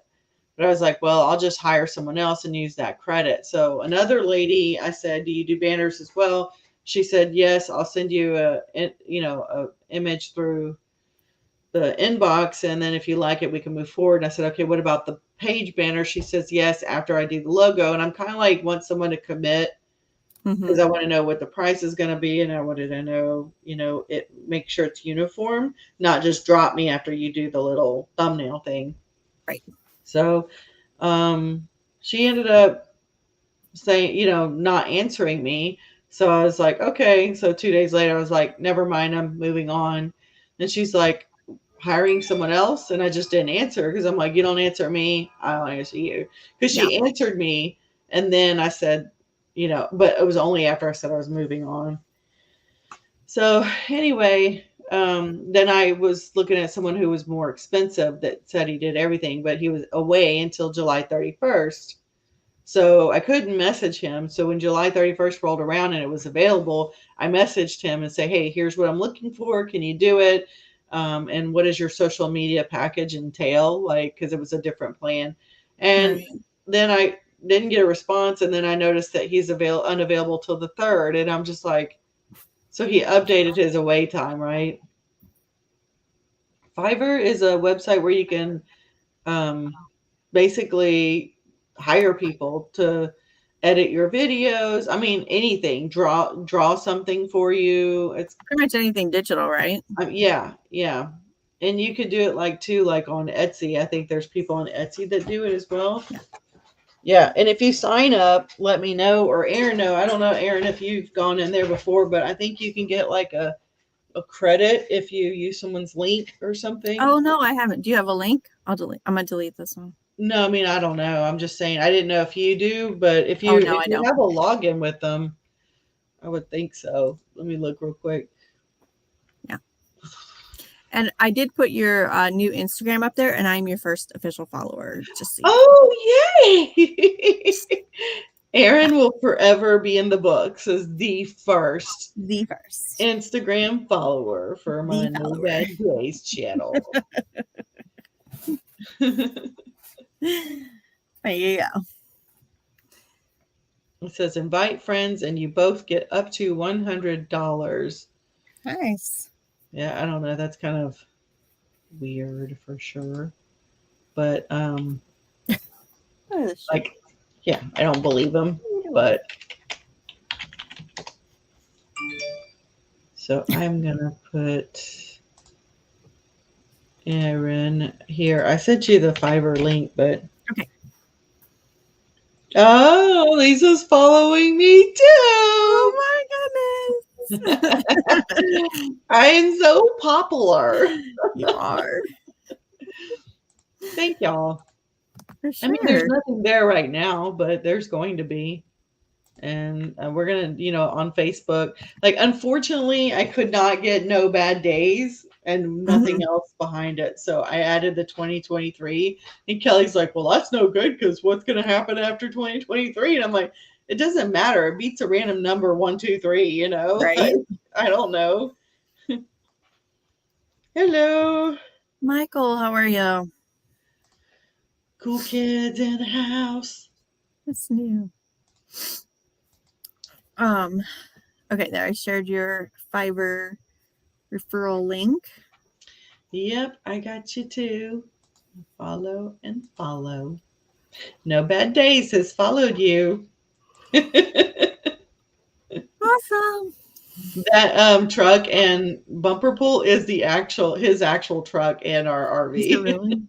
Speaker 2: But I was like, well, I'll just hire someone else and use that credit. So another lady, I said, do you do banners as well? She said, yes, I'll send you a image through the inbox. And then if you like it, we can move forward. And I said, okay, what about the page banner? She says, yes, after I do the logo. And I'm kind of like, want someone to commit because
Speaker 1: Mm-hmm.
Speaker 2: I want to know what the price is going to be. And I wanted to know, make sure it's uniform, not just drop me after you do the little thumbnail thing.
Speaker 1: Right.
Speaker 2: So she ended up saying, not answering me. So I was like, okay. So 2 days later, I was like, never mind, I'm moving on. And she's like, hiring someone else. And I just didn't answer because I'm like, you don't answer me, I don't answer you. Because
Speaker 1: Yeah.
Speaker 2: she answered me. And then I said, but it was only after I said I was moving on. So anyway, then I was looking at someone who was more expensive that said he did everything, but he was away until July 31st. So I couldn't message him. So when July 31st rolled around and it was available, I messaged him and say, hey, here's what I'm looking for. Can you do it? And what does your social media package entail? Like, because it was a different plan. And
Speaker 1: Right.
Speaker 2: then I didn't get a response. And then I noticed that he's unavailable till the 3rd. And I'm just like, so he updated his away time, right? Fiverr is a website where you can um, basically hire people to edit your videos. I mean, anything, draw something for you. It's
Speaker 1: Pretty much anything digital, right?
Speaker 2: yeah, yeah. And you could do it like on Etsy. I think there's people on Etsy that do it as well.
Speaker 1: Yeah.
Speaker 2: Yeah, and if you sign up, let me know or Aaron know. I don't know, Aaron, if you've gone in there before, but I think you can get like a credit if you use someone's link or something.
Speaker 1: Oh no, I haven't. Do you have a link? I'm gonna delete this one.
Speaker 2: No, I mean I don't know. I'm just saying I didn't know if you do, but if
Speaker 1: Oh
Speaker 2: you
Speaker 1: no,
Speaker 2: if
Speaker 1: I
Speaker 2: you
Speaker 1: don't.
Speaker 2: have a login with them, I would think so. Let me look real quick.
Speaker 1: Yeah. And I did put your new Instagram up there, and I'm your first official follower. Just so you know.
Speaker 2: Oh, yay!
Speaker 1: Yeah,
Speaker 2: Aaron will forever be in the books as the first
Speaker 1: the first,
Speaker 2: Instagram follower for my
Speaker 1: the
Speaker 2: No
Speaker 1: follower.
Speaker 2: Bad Days channel.
Speaker 1: There you go.
Speaker 2: It says invite friends and you both get up to $100.
Speaker 1: Nice.
Speaker 2: Yeah, I don't know. That's kind of weird for sure. But
Speaker 1: Oh,
Speaker 2: like, yeah, I don't believe him. But so I'm gonna put Aaron here. I sent you the Fiverr link, but
Speaker 1: okay.
Speaker 2: oh, Lisa's following me
Speaker 1: Oh
Speaker 2: too.
Speaker 1: my goodness.
Speaker 2: I am so popular.
Speaker 1: You are.
Speaker 2: Thank y'all.
Speaker 1: For
Speaker 2: I mean, there's
Speaker 1: sure.
Speaker 2: nothing there right now, but there's going to be. And we're going to, on Facebook. Like, unfortunately, I could not get No Bad Days and nothing
Speaker 1: Hmm.
Speaker 2: else behind it. So I added the 2023. And Kelly's like, well, that's no good because what's going to happen after 2023? And I'm like, it doesn't matter. It beats a random number 1, 2, 3,
Speaker 1: Right.
Speaker 2: I don't know. Hello.
Speaker 1: Michael, how are you?
Speaker 2: Cool kids in the house.
Speaker 1: What's new? Um, okay, there I shared your Fiverr referral link.
Speaker 2: Yep, I got you too. Follow and follow. No Bad Days has followed you.
Speaker 1: Awesome.
Speaker 2: That truck and bumper pull is his actual truck and our
Speaker 1: Is it
Speaker 2: RV.
Speaker 1: really?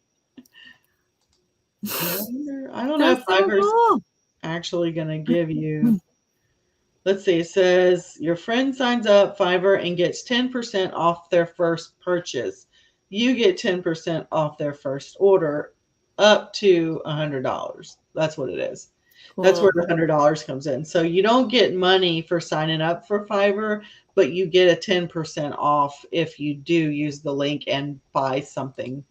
Speaker 2: I don't know if
Speaker 1: That's so
Speaker 2: Fiverr's
Speaker 1: cool.
Speaker 2: actually going to give you. Let's see. It says your friend signs up Fiverr and gets 10% off their first purchase. You get 10% off their first order up to $100. That's what it is. That's where
Speaker 1: Cool.
Speaker 2: the $100 comes in. So you don't get money for signing up for Fiverr, but you get a 10% off if you do use the link and buy something.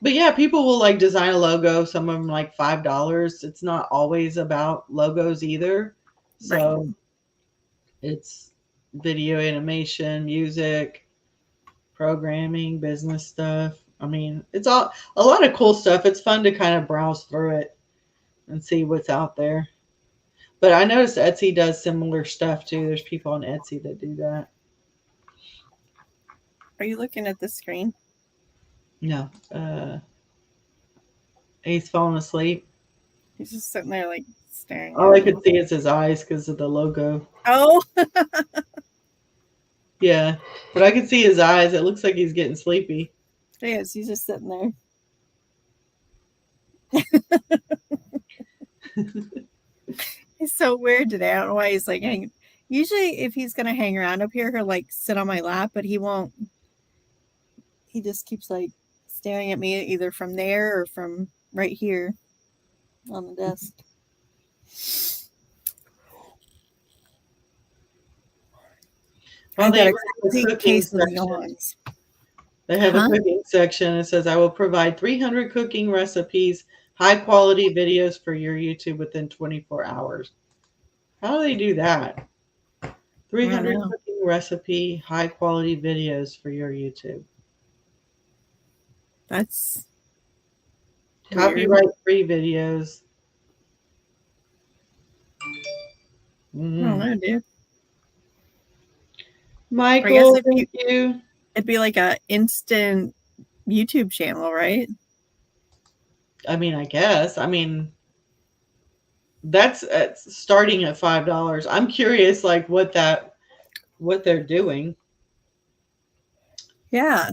Speaker 2: But yeah, people will like design a logo, some of them like $5. It's not always about logos either.
Speaker 1: Right.
Speaker 2: So it's video animation, music, programming, business stuff. I mean, it's all a lot of cool stuff. It's fun to kind of browse through it and see what's out there. But I noticed Etsy does similar stuff too. There's people on Etsy that do that.
Speaker 1: Are you looking at the screen?
Speaker 2: No, he's falling asleep.
Speaker 1: He's just sitting there like staring
Speaker 2: All
Speaker 1: at
Speaker 2: I
Speaker 1: me.
Speaker 2: could see is his eyes because of the logo.
Speaker 1: Oh,
Speaker 2: Yeah, but I could see his eyes. It looks like he's getting sleepy.
Speaker 1: he is. He's just sitting there. He's so weird today. I don't know why he's like hanging. Usually, if he's gonna hang around up here, he'll like sit on my lap, but he won't. He just keeps like staring at me either from there or from right here on the desk.
Speaker 2: Well,
Speaker 1: I
Speaker 2: they
Speaker 1: got a
Speaker 2: have a
Speaker 1: crazy
Speaker 2: cooking
Speaker 1: case of
Speaker 2: section.
Speaker 1: yawns.
Speaker 2: They have a cooking section. It says, "I will provide 300 cooking recipes, high quality videos for your YouTube within 24 hours." How do they do that?
Speaker 1: I don't
Speaker 2: 300
Speaker 1: know.
Speaker 2: cooking recipe, high quality videos for your YouTube.
Speaker 1: That's weird.
Speaker 2: Copyright free videos.
Speaker 1: I don't know, dude.
Speaker 2: Michael,
Speaker 1: if
Speaker 2: thank you.
Speaker 1: It'd be like a instant YouTube channel, right?
Speaker 2: I mean, I guess. I mean, that's starting at $5. I'm curious, like what they're doing.
Speaker 1: Yeah.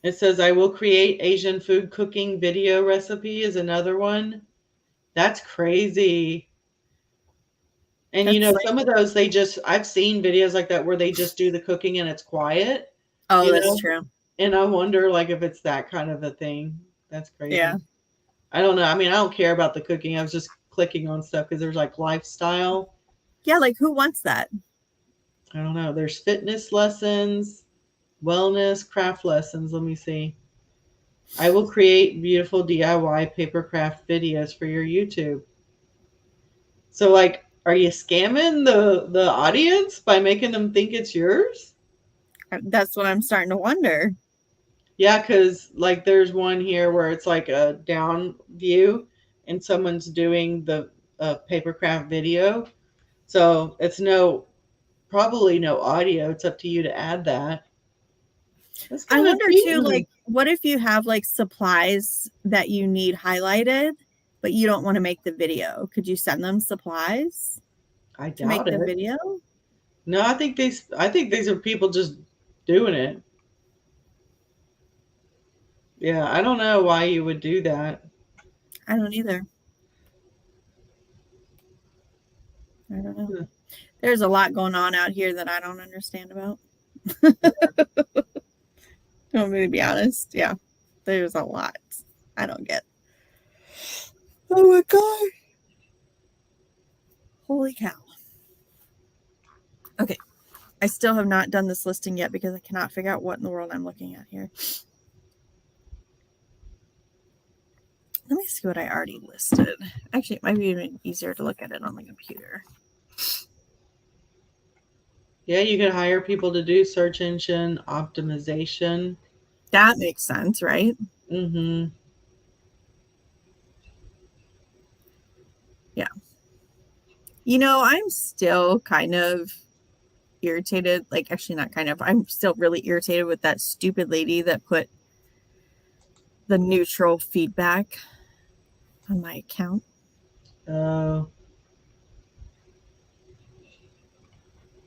Speaker 2: It says, "I will create Asian food cooking video recipe" is another one. That's crazy. And
Speaker 1: That's like,
Speaker 2: some of those I've seen videos like that where they just do the cooking and it's quiet,
Speaker 1: oh,
Speaker 2: you
Speaker 1: that's
Speaker 2: know,
Speaker 1: true.
Speaker 2: and I wonder like if it's that kind of a thing. That's crazy.
Speaker 1: Yeah.
Speaker 2: I don't know. I mean, I don't care about the cooking. I was just clicking on stuff because there's like lifestyle.
Speaker 1: Yeah, like who wants that?
Speaker 2: I don't know. There's fitness lessons, wellness, craft lessons. Let me see. "I will create beautiful DIY paper craft videos for your YouTube." So like, are you scamming the audience by making them think it's yours?
Speaker 1: That's what I'm starting to wonder.
Speaker 2: Yeah, because like there's one here where it's like a down view and someone's doing the papercraft video. So it's probably no audio. It's up to you to add that. That's
Speaker 1: I
Speaker 2: kind of
Speaker 1: wonder too,
Speaker 2: cheating.
Speaker 1: like, what if you have like supplies that you need highlighted, but you don't want to make the video? Could you send them supplies
Speaker 2: I
Speaker 1: to make
Speaker 2: doubt
Speaker 1: the
Speaker 2: it.
Speaker 1: video?
Speaker 2: No, I think these are people just doing it. Yeah, I don't know why you would do that.
Speaker 1: I don't either. I don't know.
Speaker 2: Hmm.
Speaker 1: There's a lot going on out here that I don't understand about. You want me to be honest? Yeah. There's a lot I don't get. Oh my God. Holy cow. Okay. I still have not done this listing yet because I cannot figure out what in the world I'm looking at here. Let me see what I already listed. Actually, it might be even easier to look at it on the computer.
Speaker 2: Yeah, you can hire people to do search engine optimization.
Speaker 1: That makes sense, right?
Speaker 2: Mm-hmm.
Speaker 1: Yeah. I'm still kind of irritated. Like, actually, not kind of. I'm still really irritated with that stupid lady that put the neutral feedback on my account.
Speaker 2: Oh,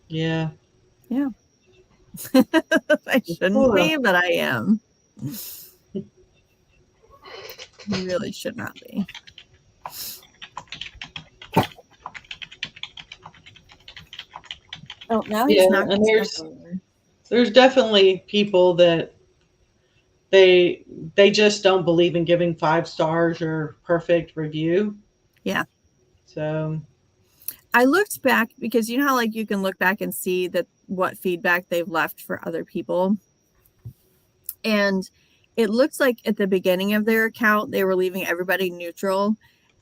Speaker 2: yeah.
Speaker 1: Yeah. I shouldn't
Speaker 2: Cool.
Speaker 1: be, but I am. Really should not be. Oh, now he's
Speaker 2: Yeah,
Speaker 1: knocking
Speaker 2: and
Speaker 1: stuff over.
Speaker 2: there's definitely people that they just don't believe in giving 5 stars or perfect review.
Speaker 1: Yeah.
Speaker 2: So
Speaker 1: I looked back because you know how like you can look back and see that what feedback they've left for other people. And it looks like at the beginning of their account, they were leaving everybody neutral.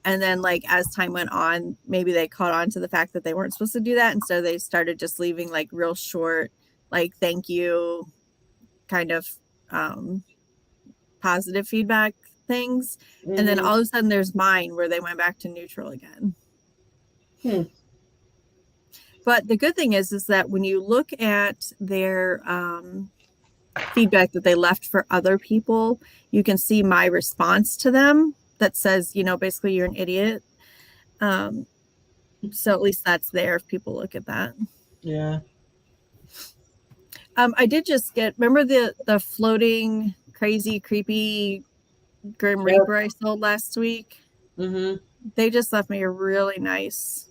Speaker 1: And then, like, as time went on, maybe they caught on to the fact that they weren't supposed to do that. And so they started just leaving, like, real short, like, thank you kind of positive feedback things. And then
Speaker 2: Mm-hmm.
Speaker 1: all of a sudden there's mine where they went back to neutral again.
Speaker 2: Hmm.
Speaker 1: But the good thing is that when you look at their feedback that they left for other people, you can see my response to them that says, basically you're an idiot. So at least that's there if people look at that.
Speaker 2: Yeah.
Speaker 1: I did just remember the floating, crazy, creepy Grim
Speaker 2: Yep.
Speaker 1: Reaper I sold last week?
Speaker 2: Mm-hmm.
Speaker 1: They just left me a really nice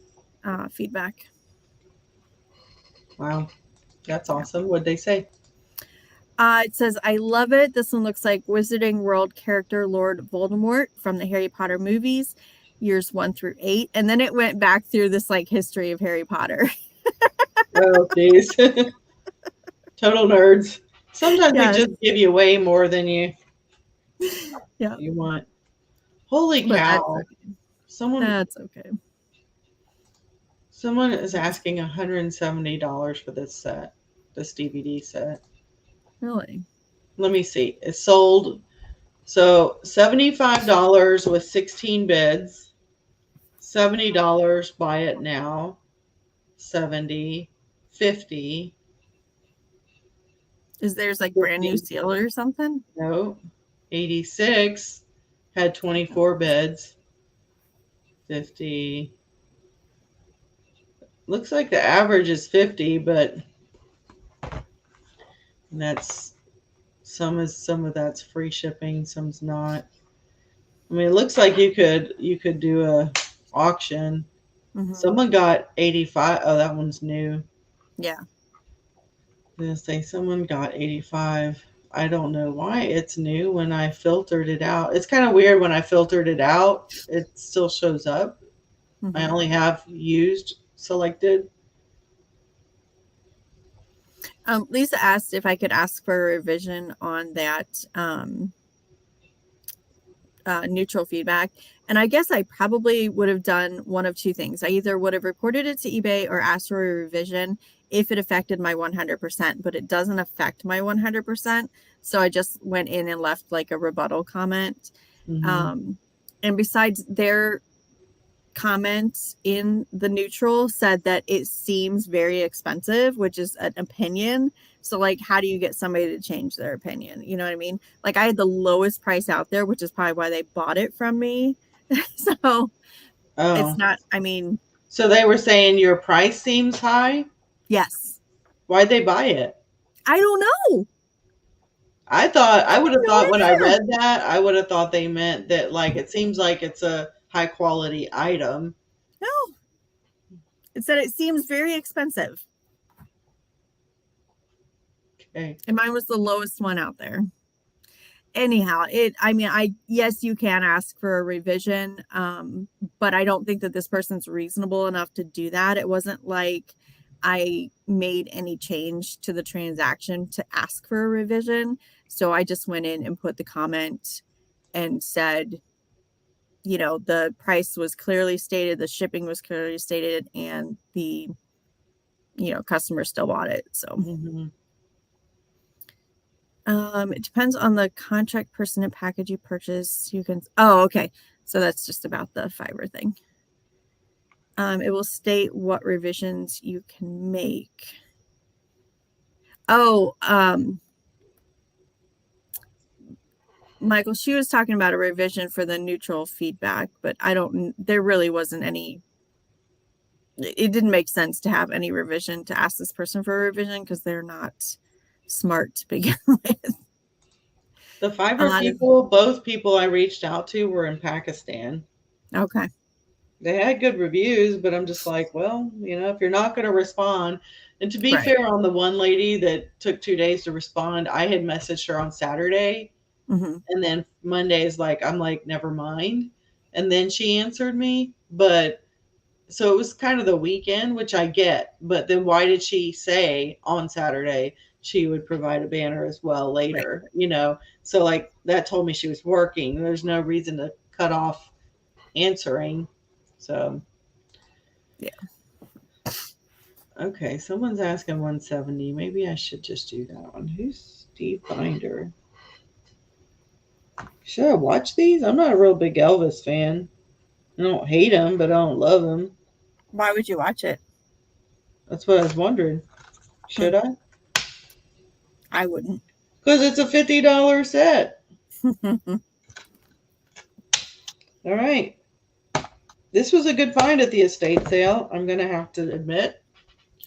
Speaker 1: feedback.
Speaker 2: Wow. That's
Speaker 1: Yeah.
Speaker 2: awesome. What'd they say?
Speaker 1: It says, I love it. This one looks like Wizarding World character Lord Voldemort from the Harry Potter movies, years 1 through 8. And then it went back through this like history of Harry Potter.
Speaker 2: Oh, geez. Total nerds. Sometimes they
Speaker 1: Yes.
Speaker 2: just give you way more than
Speaker 1: Yeah.
Speaker 2: you want. Holy
Speaker 1: But that's
Speaker 2: cow.
Speaker 1: okay.
Speaker 2: Someone
Speaker 1: That's okay.
Speaker 2: someone is asking $170 for this DVD set.
Speaker 1: Really?
Speaker 2: Let me see. It sold so $75 with 16 bids. $70 buy it now. 70, 50,
Speaker 1: Is there's like brand new
Speaker 2: 50.
Speaker 1: seal or something?
Speaker 2: No. 86 had 24 bids. 50. Looks like the average is 50, but that's some of that's free shipping, some's not. I mean, it looks like you could do a auction.
Speaker 1: Mm-hmm.
Speaker 2: Someone got 85. Oh, that one's new.
Speaker 1: Yeah.
Speaker 2: I'm gonna say someone got 85. I don't know why it's new when I filtered it out. It's kind of weird when I filtered it out, it still shows up. I
Speaker 1: Mm-hmm.
Speaker 2: only have used selected.
Speaker 1: Lisa asked if I could ask for a revision on that neutral feedback. And I guess I probably would have done one of two things. I either would have reported it to eBay or asked for a revision if it affected my 100%, but it doesn't affect my 100%. So I just went in and left like a rebuttal comment.
Speaker 2: Mm-hmm.
Speaker 1: And besides, their comments in the neutral said that it seems very expensive, which is an opinion. So like, how do you get somebody to change their opinion? You know what I mean? Like I had the lowest price out there, which is probably why they bought it from me. So it's
Speaker 2: Oh,
Speaker 1: not, I mean,
Speaker 2: so they were saying your price seems high.
Speaker 1: yes.
Speaker 2: Why'd they buy it?
Speaker 1: I don't know.
Speaker 2: I
Speaker 1: I
Speaker 2: would
Speaker 1: have
Speaker 2: have
Speaker 1: no
Speaker 2: thought when I
Speaker 1: idea.
Speaker 2: read that, I would have thought they meant that like it seems like it's a high quality item.
Speaker 1: No. It said it seems very expensive.
Speaker 2: Okay.
Speaker 1: And mine was the lowest one out there. Anyhow, yes, you can ask for a revision, but I don't think that this person's reasonable enough to do that. It wasn't like I made any change to the transaction to ask for a revision. So I just went in and put the comment and said, the price was clearly stated, the shipping was clearly stated, and the customer still bought it. So
Speaker 2: Mm-hmm.
Speaker 1: it depends on the contract person and package you purchase. You can, oh, okay. So that's just about the fiber thing. It will state what revisions you can make. Oh, Michael, she was talking about a revision for the neutral feedback, but there really wasn't any, it didn't make sense to have any revision to ask this person for a revision because they're not smart to begin with.
Speaker 2: The
Speaker 1: A
Speaker 2: fiber
Speaker 1: lot of,
Speaker 2: people, both people I reached out to were in Pakistan.
Speaker 1: okay.
Speaker 2: They had good reviews, but I'm just like, well, if you're not going to respond, and to be
Speaker 1: Right.
Speaker 2: fair on the one lady that took 2 days to respond, I had messaged her on Saturday,
Speaker 1: Mm-hmm.
Speaker 2: and then Monday is like, I'm like, never mind. And then she answered me, but so it was kind of the weekend, which I get, but then why did she say on Saturday she would provide a banner as well
Speaker 1: Right.
Speaker 2: later? So like that told me she was working. There's no reason to cut off answering. So
Speaker 1: Yeah.
Speaker 2: okay, someone's asking 170. Maybe I should just do that one. Who's Steve Binder? Should I watch these? I'm not a real big Elvis fan. I don't hate him, but I don't love him.
Speaker 1: Why would you watch it?
Speaker 2: That's what I was wondering.
Speaker 1: Hmm,
Speaker 2: Should I?
Speaker 1: I wouldn't.
Speaker 2: Because it's a $50 set. All right. This was a good find at the estate sale, I'm going to have to admit.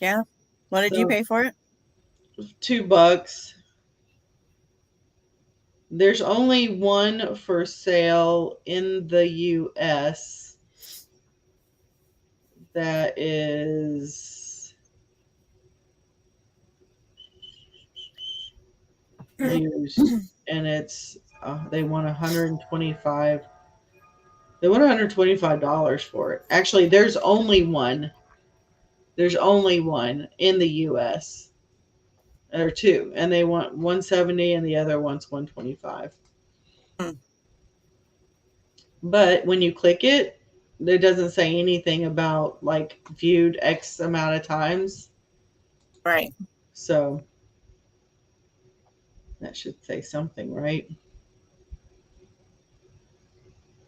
Speaker 1: Yeah. What did you
Speaker 2: So,
Speaker 1: pay for it?
Speaker 2: $2. There's only one for sale in the US that is used, and it's they want 125. They want $125 for it. Actually, there's only one. There's only one in the US. Or two, and they want 170 and the other one's 125.
Speaker 1: Hmm,
Speaker 2: But when you click it, it doesn't say anything about like viewed X amount of times.
Speaker 1: right.
Speaker 2: So that should say something, right?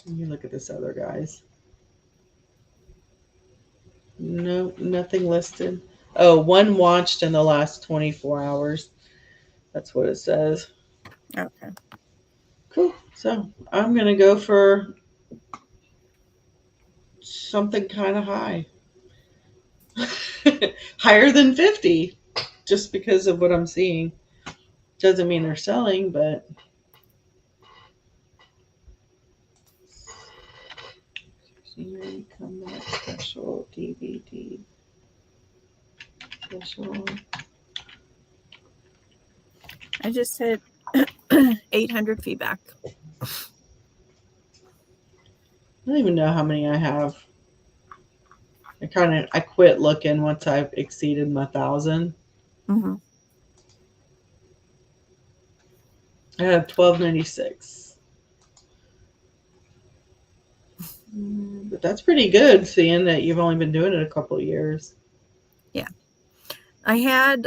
Speaker 2: Let me look at this other guy's. No, nothing listed. Oh, one watched in the last 24 hours. That's what it says.
Speaker 1: Okay.
Speaker 2: Cool. So I'm going to go for something kind of high. Higher than 50, just because of what I'm seeing. Doesn't mean they're selling, but comeback special DVD special.
Speaker 1: I just hit 800 feedback.
Speaker 2: I don't even know how many I have. I quit looking once I've exceeded my 1,000.
Speaker 1: Mm-hmm.
Speaker 2: I have 1296. But that's pretty good, seeing that you've only been doing it a couple of years.
Speaker 1: Yeah. I had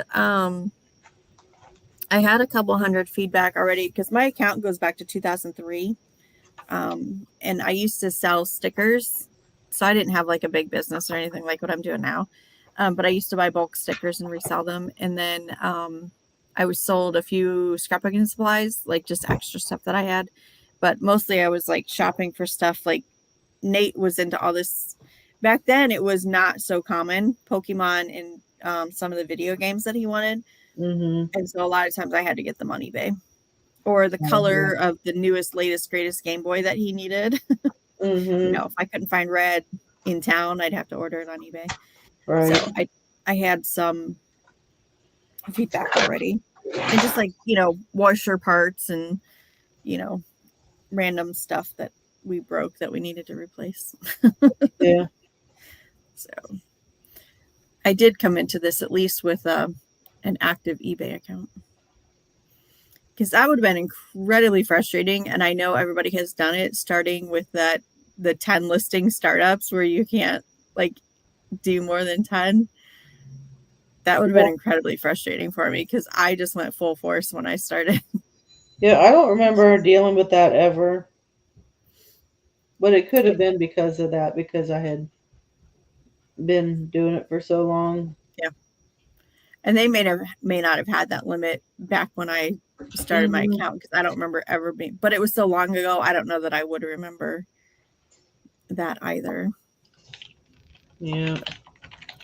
Speaker 1: a couple hundred feedback already because my account goes back to 2003. And I used to sell stickers. So I didn't have like a big business or anything like what I'm doing now. But I used to buy bulk stickers and resell them. And then I was sold a few scrapbooking supplies, like just extra stuff that I had. But mostly I was like shopping for stuff like Nate was into all this. Back then it was not so common, Pokemon and some of the video games that he wanted.
Speaker 2: Mm-hmm.
Speaker 1: And so a lot of times I had to get them on eBay or the
Speaker 2: Oh,
Speaker 1: color
Speaker 2: yeah.
Speaker 1: of the newest, latest, greatest Game Boy that he needed.
Speaker 2: Mm-hmm.
Speaker 1: If I couldn't find red in town, I'd have to order it on eBay.
Speaker 2: Right.
Speaker 1: So I had some feedback already. And just like, washer parts and, random stuff that we broke that we needed to replace.
Speaker 2: Yeah.
Speaker 1: So I did come into this at least with an active eBay account. Because that would have been incredibly frustrating. And I know everybody has done it, starting with the 10 listing startups where you can't like do more than 10. That would have been incredibly frustrating for me because I just went full force when I started.
Speaker 2: Yeah, I don't remember dealing with that ever. But it could have been because of that, because I had been doing it for so long.
Speaker 1: Yeah. And they may not have had that limit back when I started my
Speaker 2: Mm-hmm.
Speaker 1: account because I don't remember ever being, but it was so long ago. I don't know that I would remember that either.
Speaker 2: Yeah.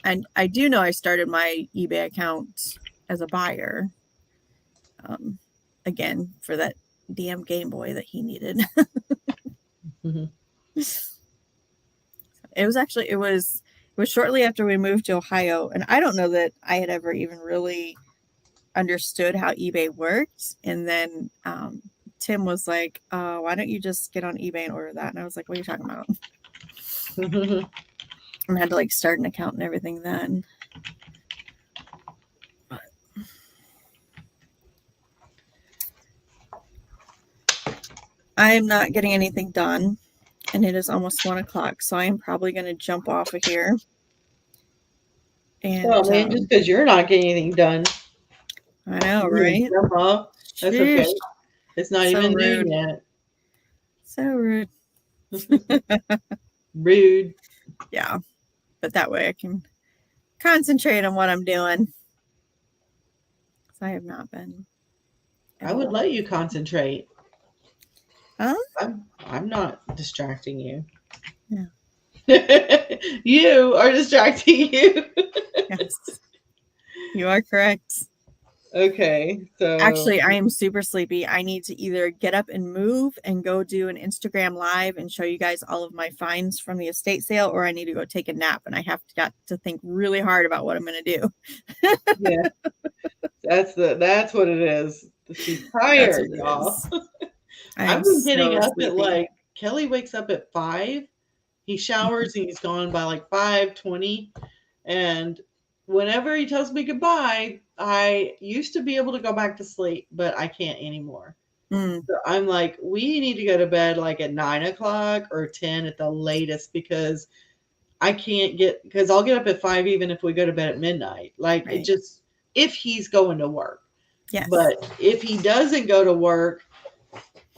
Speaker 1: And I do know I started my eBay account as a buyer. Again, for that damn Game Boy that he needed.
Speaker 2: Mm-hmm.
Speaker 1: It was shortly after we moved to Ohio, and I don't know that I had ever even really understood how eBay worked. And then Tim was like, why don't you just get on eBay and order that? And I was like, what are you talking about? And I had to like start an account and everything then. But I am not getting anything done, and it is almost 1:00, so I am probably going to jump off of here. And
Speaker 2: Well, man, just because you're not getting anything done,
Speaker 1: I know,
Speaker 2: you're gonna
Speaker 1: right?
Speaker 2: jump off. That's okay.
Speaker 1: Sheesh,
Speaker 2: It's not
Speaker 1: so
Speaker 2: even noon
Speaker 1: rude.
Speaker 2: yet.
Speaker 1: So rude.
Speaker 2: Rude.
Speaker 1: Yeah. But that way I can concentrate on what I'm doing. So I have not been
Speaker 2: I would
Speaker 1: able.
Speaker 2: let you concentrate.
Speaker 1: Huh?
Speaker 2: I'm not distracting you.
Speaker 1: Yeah.
Speaker 2: You are distracting you.
Speaker 1: Yes. You are correct.
Speaker 2: Okay, so
Speaker 1: Actually, I am super sleepy. I need to either get up and move and go do an Instagram live and show you guys all of my finds from the estate sale, or I need to go take a nap, and I have got to think really hard about what I'm going to do.
Speaker 2: yeah, that's what it is. She's
Speaker 1: That's
Speaker 2: tired,
Speaker 1: what it
Speaker 2: y'all.
Speaker 1: is. I am
Speaker 2: I've been getting
Speaker 1: so
Speaker 2: up at
Speaker 1: sleepy.
Speaker 2: Kelly wakes up at 5. He showers and he's gone by like 5:20. And whenever he tells me goodbye, I used to be able to go back to sleep, but I can't anymore.
Speaker 1: Mm,
Speaker 2: So I'm like, we need to go to bed like at 9 o'clock or 10 at the latest because I can't because I'll get up at 5 even if we go to bed at midnight. Like it
Speaker 1: right.
Speaker 2: just, if he's going to work.
Speaker 1: Yes.
Speaker 2: But if he doesn't go to work,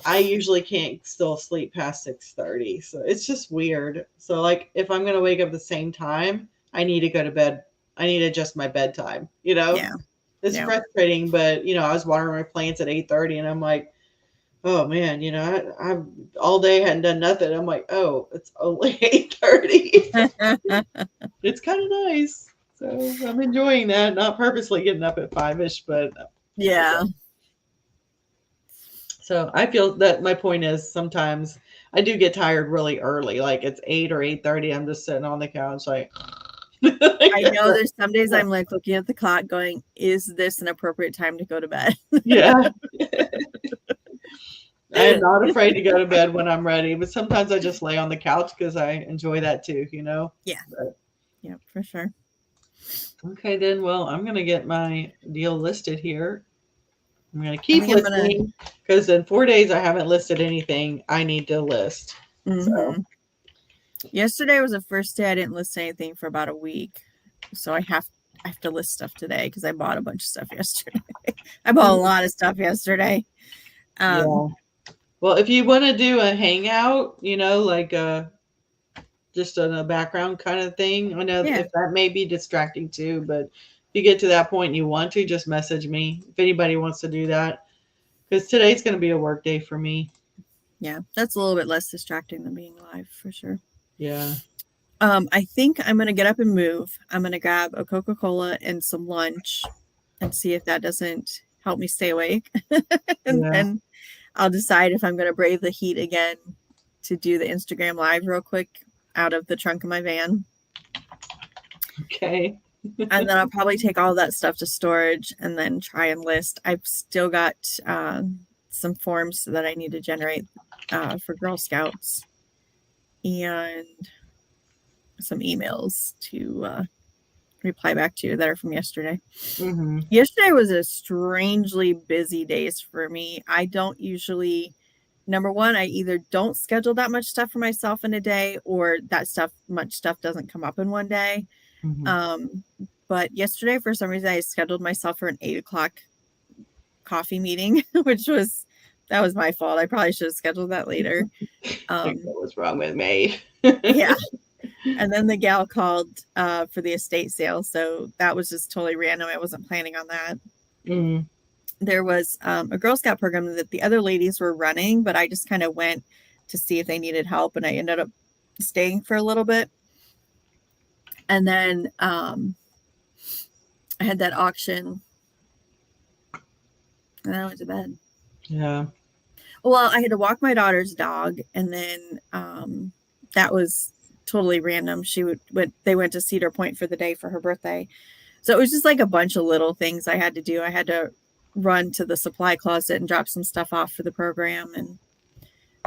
Speaker 2: I usually can't still sleep past 6:30. So it's just weird. So like if I'm gonna wake up the same time, I need to go to bed. I need to adjust my bedtime, you know?
Speaker 1: Yeah.
Speaker 2: It's
Speaker 1: Yeah.
Speaker 2: frustrating, but I was watering my plants at 8:30 and I'm like, oh man, I all day hadn't done nothing. I'm like, oh, it's only 8:30. It's kind of nice. So I'm enjoying that. Not purposely getting up at 5ish, but
Speaker 1: Yeah.
Speaker 2: so I feel that my point is sometimes I do get tired really early. Like it's 8 or 8:30. I'm just sitting on the couch like
Speaker 1: I know there's some days I'm like looking at the clock going, is this an appropriate time to go to bed?
Speaker 2: yeah. I am not afraid to go to bed when I'm ready, but sometimes I just lay on the couch because I enjoy that too.
Speaker 1: Yeah.
Speaker 2: But,
Speaker 1: Yeah, for sure.
Speaker 2: okay, then. Well, I'm going to get my deal listed here. I'm going to
Speaker 1: I
Speaker 2: keep
Speaker 1: think I'm gonna.
Speaker 2: listing because in 4 days I haven't listed anything I need to list. So,
Speaker 1: Yesterday was the first day I didn't list anything for about a week, so I have to list stuff today because I bought a bunch of stuff yesterday. I bought a lot of stuff yesterday.
Speaker 2: yeah. Well, if you want to do a hangout, like just on a background kind of thing, I know
Speaker 1: Yeah,
Speaker 2: if that may be distracting too, but if you get to that point and you want to, just message me if anybody wants to do that. Because today's going to be a work day for me.
Speaker 1: yeah, that's a little bit less distracting than being live for sure.
Speaker 2: Yeah.
Speaker 1: I think I'm gonna get up and move. I'm gonna grab a Coca-Cola and some lunch and see if that doesn't help me stay awake. And
Speaker 2: Yeah.
Speaker 1: then I'll decide if I'm gonna brave the heat again to do the Instagram live real quick out of the trunk of my van.
Speaker 2: Okay.
Speaker 1: And then I'll probably take all that stuff to storage and then try and list. I've still got some forms that I need to generate for Girl Scouts and some emails to reply back to that are from yesterday.
Speaker 2: Mm-hmm.
Speaker 1: Yesterday was a strangely busy days for me. I don't usually, number one, I either don't schedule that much stuff for myself in a day or much stuff doesn't come up in one day.
Speaker 2: Mm-hmm.
Speaker 1: But yesterday, for some reason, I scheduled myself for an 8 o'clock coffee meeting, that was my fault. I probably should have scheduled that later.
Speaker 2: I think what was wrong with me.
Speaker 1: Yeah. And then the gal called for the estate sale. So that was just totally random. I wasn't planning on that.
Speaker 2: Mm.
Speaker 1: There was a Girl Scout program that the other ladies were running, but I just kind of went to see if they needed help. And I ended up staying for a little bit. And then I had that auction. And then I went to bed.
Speaker 2: Yeah.
Speaker 1: Well, I had to walk my daughter's dog. And then that was totally random. They went to Cedar Point for the day for her birthday. So it was just like a bunch of little things I had to do. I had to run to the supply closet and drop some stuff off for the program. And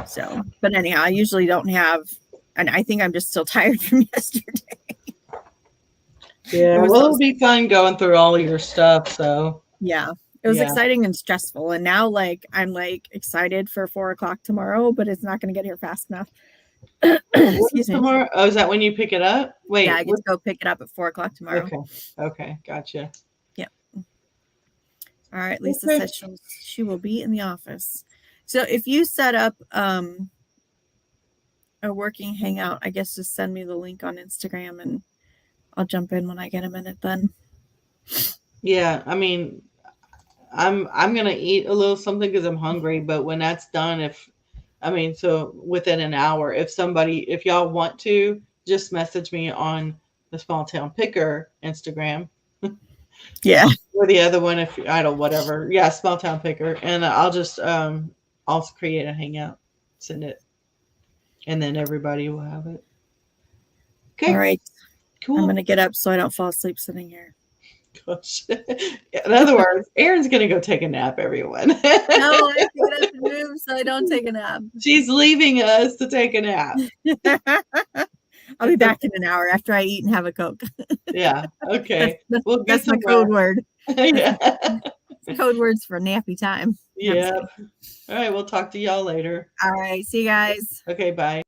Speaker 1: so, but anyhow, I usually don't have, and I think I'm just still tired from yesterday.
Speaker 2: Yeah. Well, it'll be fun going through all of your stuff. So,
Speaker 1: yeah, it was exciting and stressful. And now I'm excited for 4 o'clock tomorrow, but it's not going to get here fast enough. Excuse me.
Speaker 2: Tomorrow? Oh, is that when you pick it up? Wait.
Speaker 1: Yeah, I get to go pick it up at 4 o'clock tomorrow.
Speaker 2: Okay. Gotcha.
Speaker 1: Yep. All right. Lisa says she will be in the office. So if you set up a working Hangout, I guess just send me the link on Instagram and I'll jump in when I get a minute then.
Speaker 2: Yeah, I mean, I'm gonna eat a little something because I'm hungry. But when that's done, so within an hour, if y'all want to, just message me on the Small Town Picker Instagram
Speaker 1: Yeah.
Speaker 2: or the other one if I don't whatever. Yeah, Small Town Picker, and I'll create a hangout, send it, and then everybody will have it.
Speaker 1: All
Speaker 2: Okay,
Speaker 1: right. I'm
Speaker 2: cool.
Speaker 1: going to get up so I don't fall asleep sitting here.
Speaker 2: Gosh. In other words, Erin's gonna go take a nap, everyone.
Speaker 1: No, I have to get up and move so I don't take a nap.
Speaker 2: She's leaving us to take a nap.
Speaker 1: I'll be back in an hour after I eat and have a Coke.
Speaker 2: Yeah. Okay. We'll get
Speaker 1: That's my
Speaker 2: some
Speaker 1: code
Speaker 2: rest.
Speaker 1: word.
Speaker 2: Yeah.
Speaker 1: Code words for nappy time.
Speaker 2: Yeah. All right. We'll talk to y'all later.
Speaker 1: All right. See you guys.
Speaker 2: Okay. Bye.